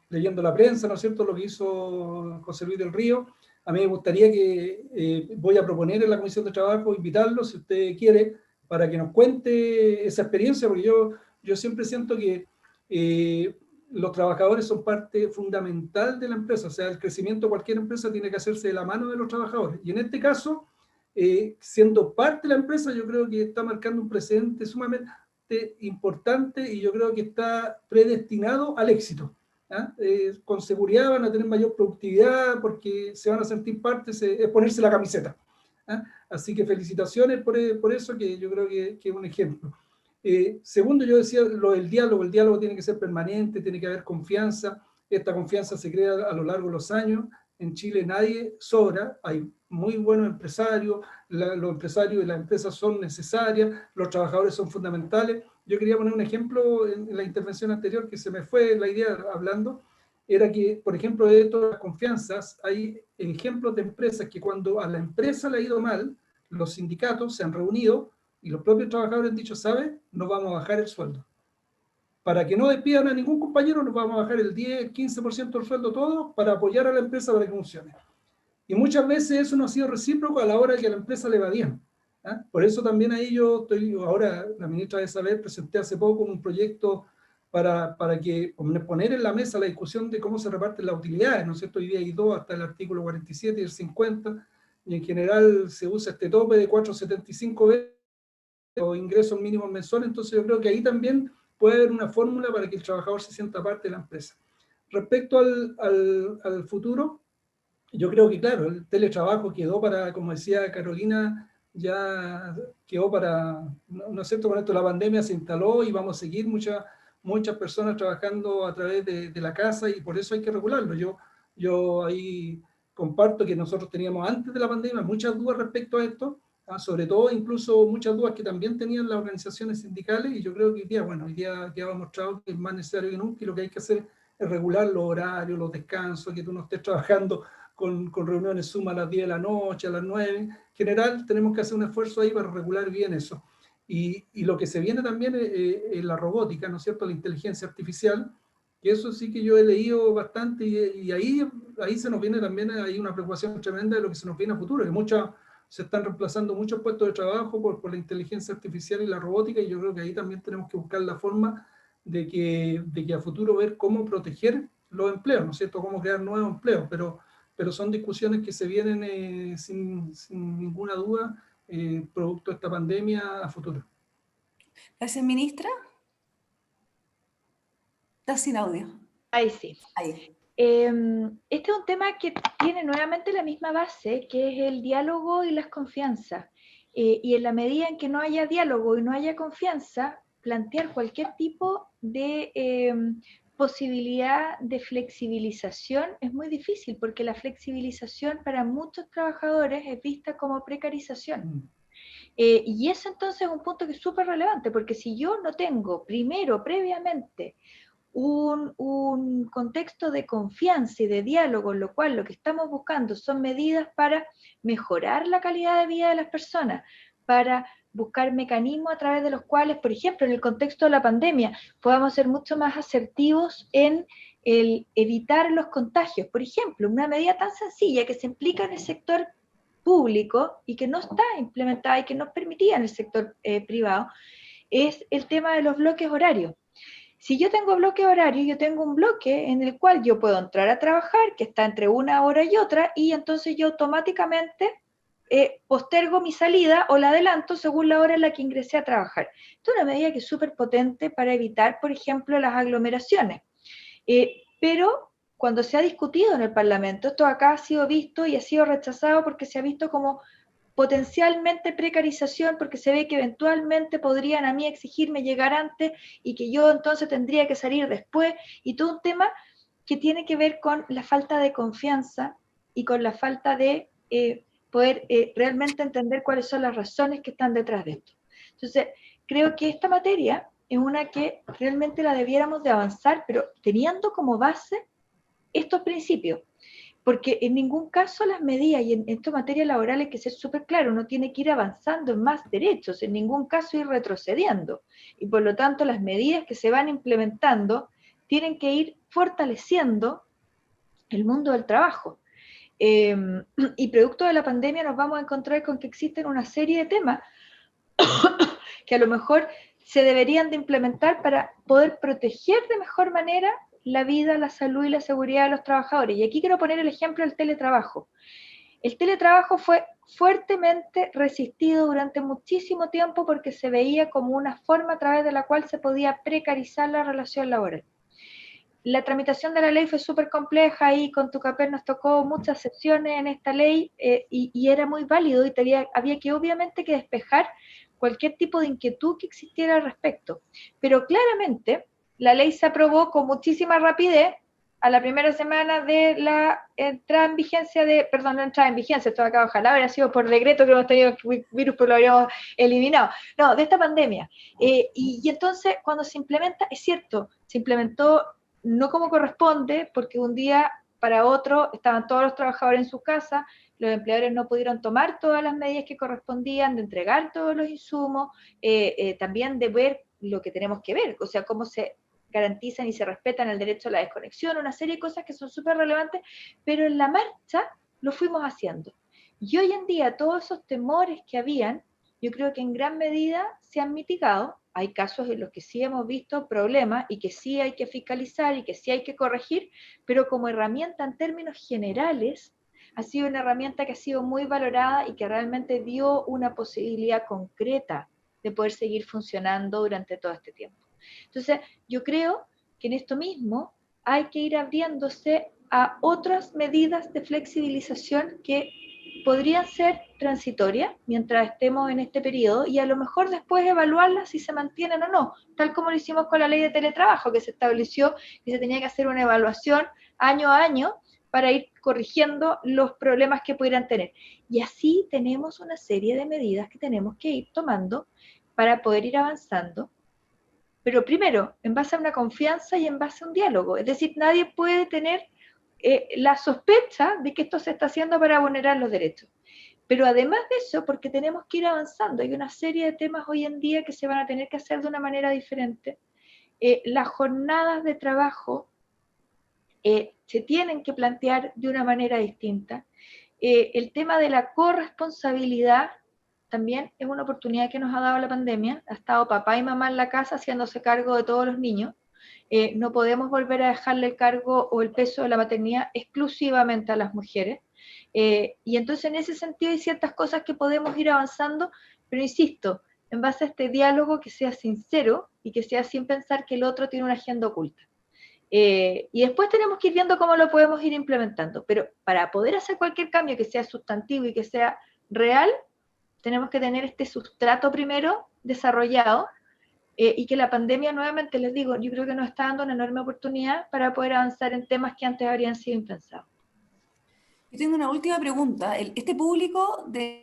leyendo la prensa, ¿no es cierto?, lo que hizo José Luis del Río. A mí me gustaría voy a proponer en la Comisión de Trabajo, invitarlo, si usted quiere, para que nos cuente esa experiencia, porque yo siempre siento que los trabajadores son parte fundamental de la empresa, o sea, el crecimiento de cualquier empresa tiene que hacerse de la mano de los trabajadores. Y en este caso, siendo parte de la empresa, yo creo que está marcando un precedente sumamente importante y yo creo que está predestinado al éxito. Con seguridad van a tener mayor productividad porque se van a sentir partes, es ponerse la camiseta. Así que felicitaciones por eso, que yo creo que es un ejemplo. Segundo, yo decía lo del diálogo. El diálogo tiene que ser permanente, tiene que haber confianza. Esta confianza se crea a lo largo de los años. En Chile nadie sobra, hay muy buenos empresarios, los empresarios y las empresas son necesarias, los trabajadores son fundamentales. Yo quería poner un ejemplo en la intervención anterior, que se me fue la idea hablando, era que, por ejemplo, de todas las confianzas, hay ejemplos de empresas que cuando a la empresa le ha ido mal, los sindicatos se han reunido y los propios trabajadores han dicho, ¿sabes? Nos vamos a bajar el sueldo. Para que no despidan a ningún compañero, nos vamos a bajar el 10, 15% del sueldo todo para apoyar a la empresa para que funcione. Y muchas veces eso no ha sido recíproco a la hora de que a la empresa le va bien. Por eso también ahí ahora la ministra de Saber presenté hace poco un proyecto para que poner en la mesa la discusión de cómo se reparten las utilidades, ¿no es cierto? Hoy día hay dos, hasta el artículo 47 y el 50, y en general se usa este tope de 4,75 veces o ingresos mínimos mensuales, entonces yo creo que ahí también puede haber una fórmula para que el trabajador se sienta parte de la empresa. Respecto al futuro, yo creo que, claro, el teletrabajo quedó para, como decía Carolina, ya quedó para, ¿no es cierto? Con esto la pandemia se instaló y vamos a seguir muchas personas trabajando a través de la casa y por eso hay que regularlo. Yo ahí comparto que nosotros teníamos antes de la pandemia muchas dudas respecto a esto, sobre todo incluso muchas dudas que también tenían las organizaciones sindicales y yo creo que hoy día quedaba demostrado que es más necesario que nunca y lo que hay que hacer es regular los horarios, los descansos, que tú no estés trabajando con reuniones Zoom a las 10 de la noche, a las 9. En general tenemos que hacer un esfuerzo ahí para regular bien eso. Y lo que se viene también es la robótica, ¿no es cierto? La inteligencia artificial, que eso sí que yo he leído bastante y ahí se nos viene también, hay una preocupación tremenda de lo que se nos viene a futuro, que se están reemplazando muchos puestos de trabajo por la inteligencia artificial y la robótica, y yo creo que ahí también tenemos que buscar la forma de que a futuro ver cómo proteger los empleos, ¿no es cierto? Cómo crear nuevos empleos, pero son discusiones que se vienen sin ninguna duda producto de esta pandemia a futuro. Gracias, ministra. Está sin audio. Ahí sí. Ahí. Este es un tema que tiene nuevamente la misma base, que es el diálogo y las confianzas. Y en la medida en que no haya diálogo y no haya confianza, plantear cualquier tipo de posibilidad de flexibilización es muy difícil, porque la flexibilización para muchos trabajadores es vista como precarización. Y eso entonces es un punto que es súper relevante, porque si yo no tengo previamente, un contexto de confianza y de diálogo, en lo cual lo que estamos buscando son medidas para mejorar la calidad de vida de las personas, para buscar mecanismos a través de los cuales, por ejemplo, en el contexto de la pandemia, podamos ser mucho más asertivos en el evitar los contagios. Por ejemplo, una medida tan sencilla que se implica en el sector público y que no está implementada y que no permitía en el sector privado, es el tema de los bloques horarios. Si yo tengo bloque horario, yo tengo un bloque en el cual yo puedo entrar a trabajar, que está entre una hora y otra, y entonces yo automáticamente postergo mi salida o la adelanto según la hora en la que ingresé a trabajar. Esto es una medida que es súper potente para evitar, por ejemplo, las aglomeraciones. Pero cuando se ha discutido en el Parlamento, esto acá ha sido visto y ha sido rechazado porque se ha visto como potencialmente precarización, porque se ve que eventualmente podrían a mí exigirme llegar antes y que yo entonces tendría que salir después, y todo un tema que tiene que ver con la falta de confianza y con la falta de poder realmente entender cuáles son las razones que están detrás de esto. Entonces, creo que esta materia es una que realmente la debiéramos de avanzar, pero teniendo como base estos principios. Porque en ningún caso las medidas, y en esta materia laboral hay que ser súper claro, uno tiene que ir avanzando en más derechos, en ningún caso ir retrocediendo. Y por lo tanto las medidas que se van implementando tienen que ir fortaleciendo el mundo del trabajo. Y producto de la pandemia nos vamos a encontrar con que existen una serie de temas que a lo mejor se deberían de implementar para poder proteger de mejor manera la vida, la salud y la seguridad de los trabajadores. Y aquí quiero poner el ejemplo del teletrabajo. El teletrabajo fue fuertemente resistido durante muchísimo tiempo porque se veía como una forma a través de la cual se podía precarizar la relación laboral. la tramitación de la ley fue súper compleja y con Tucapel nos tocó muchas sesiones en esta ley y era muy válido y había que obviamente que despejar cualquier tipo de inquietud que existiera al respecto. Pero claramente la ley se aprobó con muchísima rapidez a la primera semana de la entrada en vigencia no entrada en vigencia, esto acá ojalá hubiera sido por decreto que hemos tenido virus, pero lo habríamos eliminado. No, de esta pandemia. Y entonces cuando se implementa, es cierto, se implementó no como corresponde, porque un día para otro estaban todos los trabajadores en su casa, los empleadores no pudieron tomar todas las medidas que correspondían, de entregar todos los insumos, también de ver lo que tenemos que ver, o sea, cómo se garantizan y se respetan el derecho a la desconexión, una serie de cosas que son súper relevantes, pero en la marcha lo fuimos haciendo. Y hoy en día todos esos temores que habían, yo creo que en gran medida se han mitigado. Hay casos en los que sí hemos visto problemas y que sí hay que fiscalizar y que sí hay que corregir, pero como herramienta en términos generales, ha sido una herramienta que ha sido muy valorada y que realmente dio una posibilidad concreta de poder seguir funcionando durante todo este tiempo. Entonces, yo creo que en esto mismo hay que ir abriéndose a otras medidas de flexibilización que podrían ser transitorias mientras estemos en este periodo y a lo mejor después evaluarlas si se mantienen o no, tal como lo hicimos con la ley de teletrabajo, que se estableció que se tenía que hacer una evaluación año a año para ir corrigiendo los problemas que pudieran tener. Y así tenemos una serie de medidas que tenemos que ir tomando para poder ir avanzando, pero primero, en base a una confianza y en base a un diálogo. Es decir, nadie puede tener la sospecha de que esto se está haciendo para vulnerar los derechos. Pero además de eso, porque tenemos que ir avanzando, hay una serie de temas hoy en día que se van a tener que hacer de una manera diferente. Las jornadas de trabajo se tienen que plantear de una manera distinta. El tema de la corresponsabilidad también es una oportunidad que nos ha dado la pandemia. Ha estado papá y mamá en la casa haciéndose cargo de todos los niños. No podemos volver a dejarle el cargo o el peso de la maternidad exclusivamente a las mujeres. Y entonces en ese sentido hay ciertas cosas que podemos ir avanzando, pero insisto, en base a este diálogo que sea sincero y que sea sin pensar que el otro tiene una agenda oculta. Y después tenemos que ir viendo cómo lo podemos ir implementando, pero para poder hacer cualquier cambio que sea sustantivo y que sea real, tenemos que tener este sustrato primero desarrollado y que la pandemia, nuevamente les digo, yo creo que nos está dando una enorme oportunidad para poder avanzar en temas que antes habrían sido impensados. Yo tengo una última pregunta. Este público de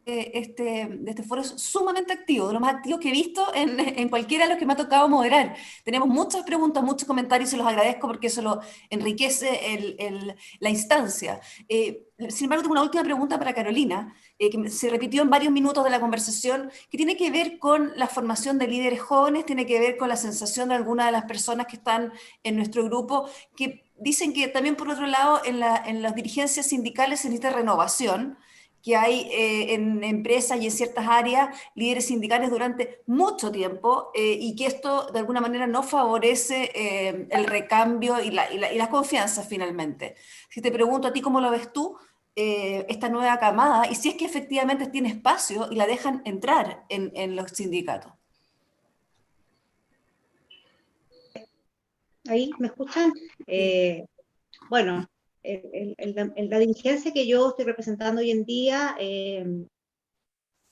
este foro es sumamente activo, de los más activos que he visto en cualquiera de los que me ha tocado moderar. Tenemos muchas preguntas, muchos comentarios, y se los agradezco porque eso lo enriquece la instancia. Sin embargo, tengo una última pregunta para Carolina, que se repitió en varios minutos de la conversación, que tiene que ver con la formación de líderes jóvenes, tiene que ver con la sensación de algunas de las personas que están en nuestro grupo, que dicen que también, por otro lado, en las dirigencias sindicales se necesita renovación, que hay en empresas y en ciertas áreas líderes sindicales durante mucho tiempo y que esto de alguna manera no favorece el recambio y la confianza finalmente. Si te pregunto a ti cómo lo ves tú, esta nueva camada, y si es que efectivamente tiene espacio y la dejan entrar en los sindicatos. ¿Ahí me escuchan? Bueno, en la dirigencia que yo estoy representando hoy en día,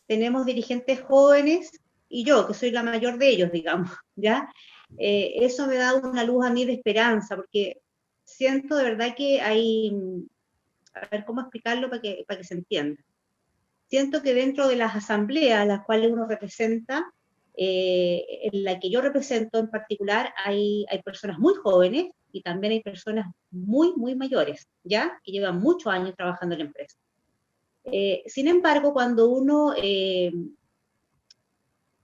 tenemos dirigentes jóvenes y yo, que soy la mayor de ellos, digamos, ¿ya? Eso me da una luz a mí de esperanza, porque siento de verdad que hay, a ver cómo explicarlo para que se entienda. Siento que dentro de las asambleas, las cuales uno representa, en la que yo represento en particular, hay personas muy jóvenes y también hay personas muy, muy mayores, ¿ya? Que llevan muchos años trabajando en la empresa. Sin embargo, cuando uno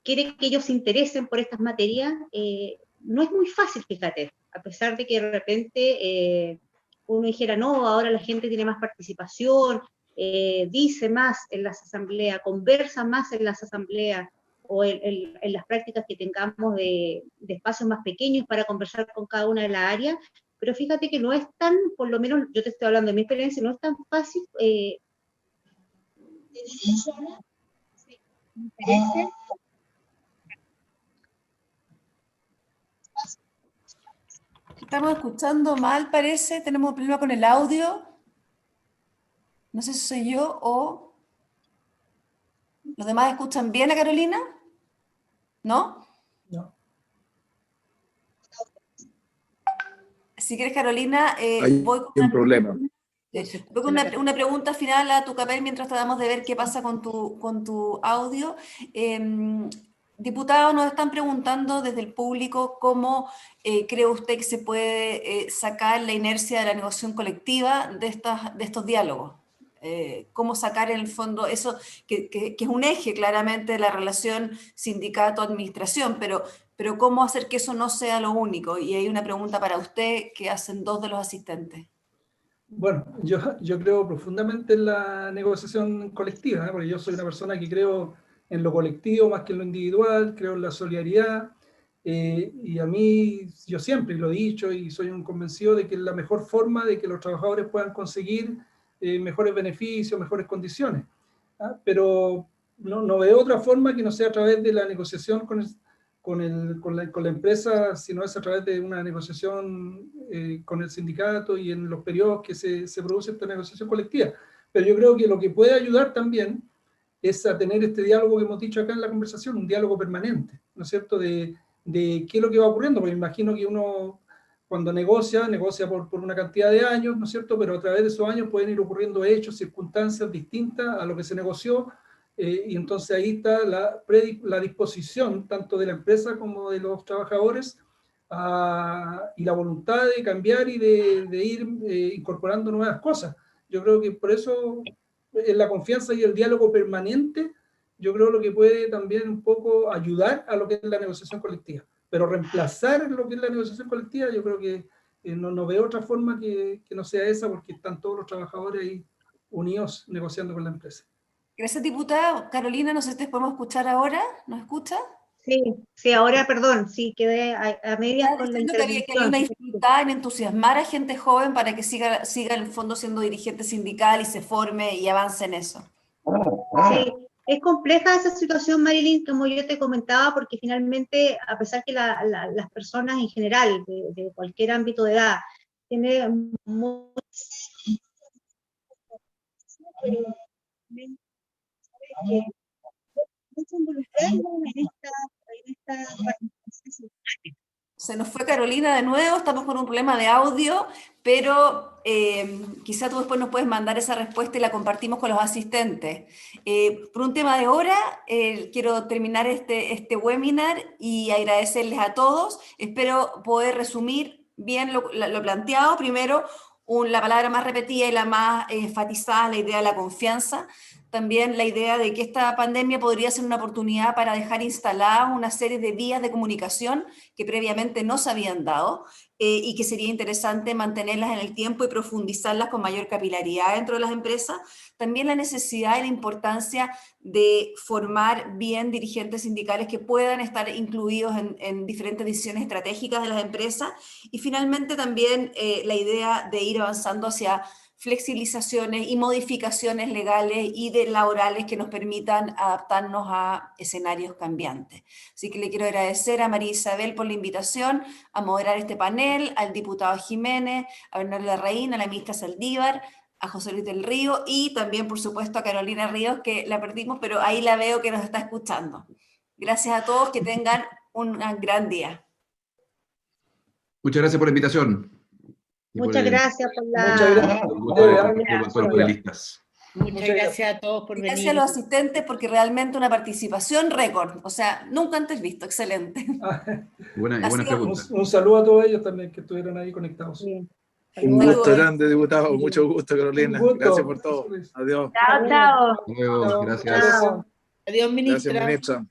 quiere que ellos se interesen por estas materias, no es muy fácil, fíjate, a pesar de que de repente uno dijera, no, ahora la gente tiene más participación, dice más en las asambleas, conversa más en las asambleas, o en las prácticas que tengamos de espacios más pequeños para conversar con cada una de las áreas, pero fíjate que no es tan, por lo menos yo te estoy hablando de mi experiencia, no es tan fácil Estamos escuchando mal, parece. Tenemos un problema con el audio. No sé si soy yo o... ¿Los demás escuchan bien a Carolina? ¿No? No. Si quieres, Carolina, Hay voy con un problema. una pregunta final a Tucapel mientras tratamos de ver qué pasa con tu audio. Diputado, nos están preguntando desde el público cómo cree usted que se puede sacar la inercia de la negociación colectiva de estos diálogos. Cómo sacar en el fondo eso, que es un eje claramente de la relación sindicato-administración, pero cómo hacer que eso no sea lo único. Y hay una pregunta para usted que hacen dos de los asistentes. Bueno, yo creo profundamente en la negociación colectiva, ¿eh? Porque yo soy una persona que creo en lo colectivo más que en lo individual, creo en la solidaridad, y a mí, yo siempre lo he dicho y soy un convencido de que es la mejor forma de que los trabajadores puedan conseguir mejores beneficios, mejores condiciones. ¿Ah? Pero no veo otra forma que no sea a través de la negociación con la empresa, sino es a través de una negociación con el sindicato y en los periodos que se produce esta negociación colectiva. Pero yo creo que lo que puede ayudar también es a tener este diálogo que hemos dicho acá en la conversación, un diálogo permanente, ¿no es cierto?, de qué es lo que va ocurriendo, porque me imagino que uno cuando negocia por una cantidad de años, ¿no es cierto?, pero a través de esos años pueden ir ocurriendo hechos, circunstancias distintas a lo que se negoció, y entonces ahí está la disposición tanto de la empresa como de los trabajadores y la voluntad de cambiar y de ir incorporando nuevas cosas. Yo creo que por eso la confianza y el diálogo permanente, yo creo lo que puede también un poco ayudar a lo que es la negociación colectiva. Pero reemplazar lo que es la negociación colectiva, yo creo que no veo otra forma que no sea esa, porque están todos los trabajadores ahí unidos negociando con la empresa. Gracias, diputada. Carolina, no sé si te podemos escuchar ahora. ¿Nos escucha? Sí, ahora, perdón, sí, quedé a medias con la intervención. Que hay una dificultad en entusiasmar a gente joven para que siga en el fondo siendo dirigente sindical y se forme y avance en eso. Sí, es compleja esa situación, Marilyn, como yo te comentaba, porque finalmente, a pesar que las personas en general, de cualquier ámbito de edad, tienen mucho involucrado en esta participación. Se nos fue Carolina de nuevo, estamos con un problema de audio, pero quizá tú después nos puedes mandar esa respuesta y la compartimos con los asistentes. Por un tema de hora, quiero terminar este webinar y agradecerles a todos. Espero poder resumir bien lo planteado. Primero, la palabra más repetida y la más enfatizada, la idea de la confianza. También la idea de que esta pandemia podría ser una oportunidad para dejar instaladas una serie de vías de comunicación que previamente no se habían dado y que sería interesante mantenerlas en el tiempo y profundizarlas con mayor capilaridad dentro de las empresas. También la necesidad y la importancia de formar bien dirigentes sindicales que puedan estar incluidos en diferentes decisiones estratégicas de las empresas. Y finalmente también la idea de ir avanzando hacia flexibilizaciones y modificaciones legales y laborales que nos permitan adaptarnos a escenarios cambiantes. Así que le quiero agradecer a María Isabel por la invitación a moderar este panel, al diputado Jiménez, a Bernardo Larraín, a la ministra Saldívar, a José Luis del Río y también, por supuesto, a Carolina Ríos, que la perdimos, pero ahí la veo que nos está escuchando. Gracias a todos, que tengan un gran día. Muchas gracias por la invitación. Muchas gracias por los panelistas. Muchas gracias a todos por venir. Gracias a los asistentes porque realmente una participación récord, o sea, nunca antes visto, excelente. Buenas preguntas. Un saludo a todos ellos también que estuvieron ahí conectados. Bien. Un gusto grande, diputado. Mucho gusto, Carolina. Gracias por todo. Adiós. Chao, chao. Adiós. Gracias. Adiós, ministra. Gracias, ministra.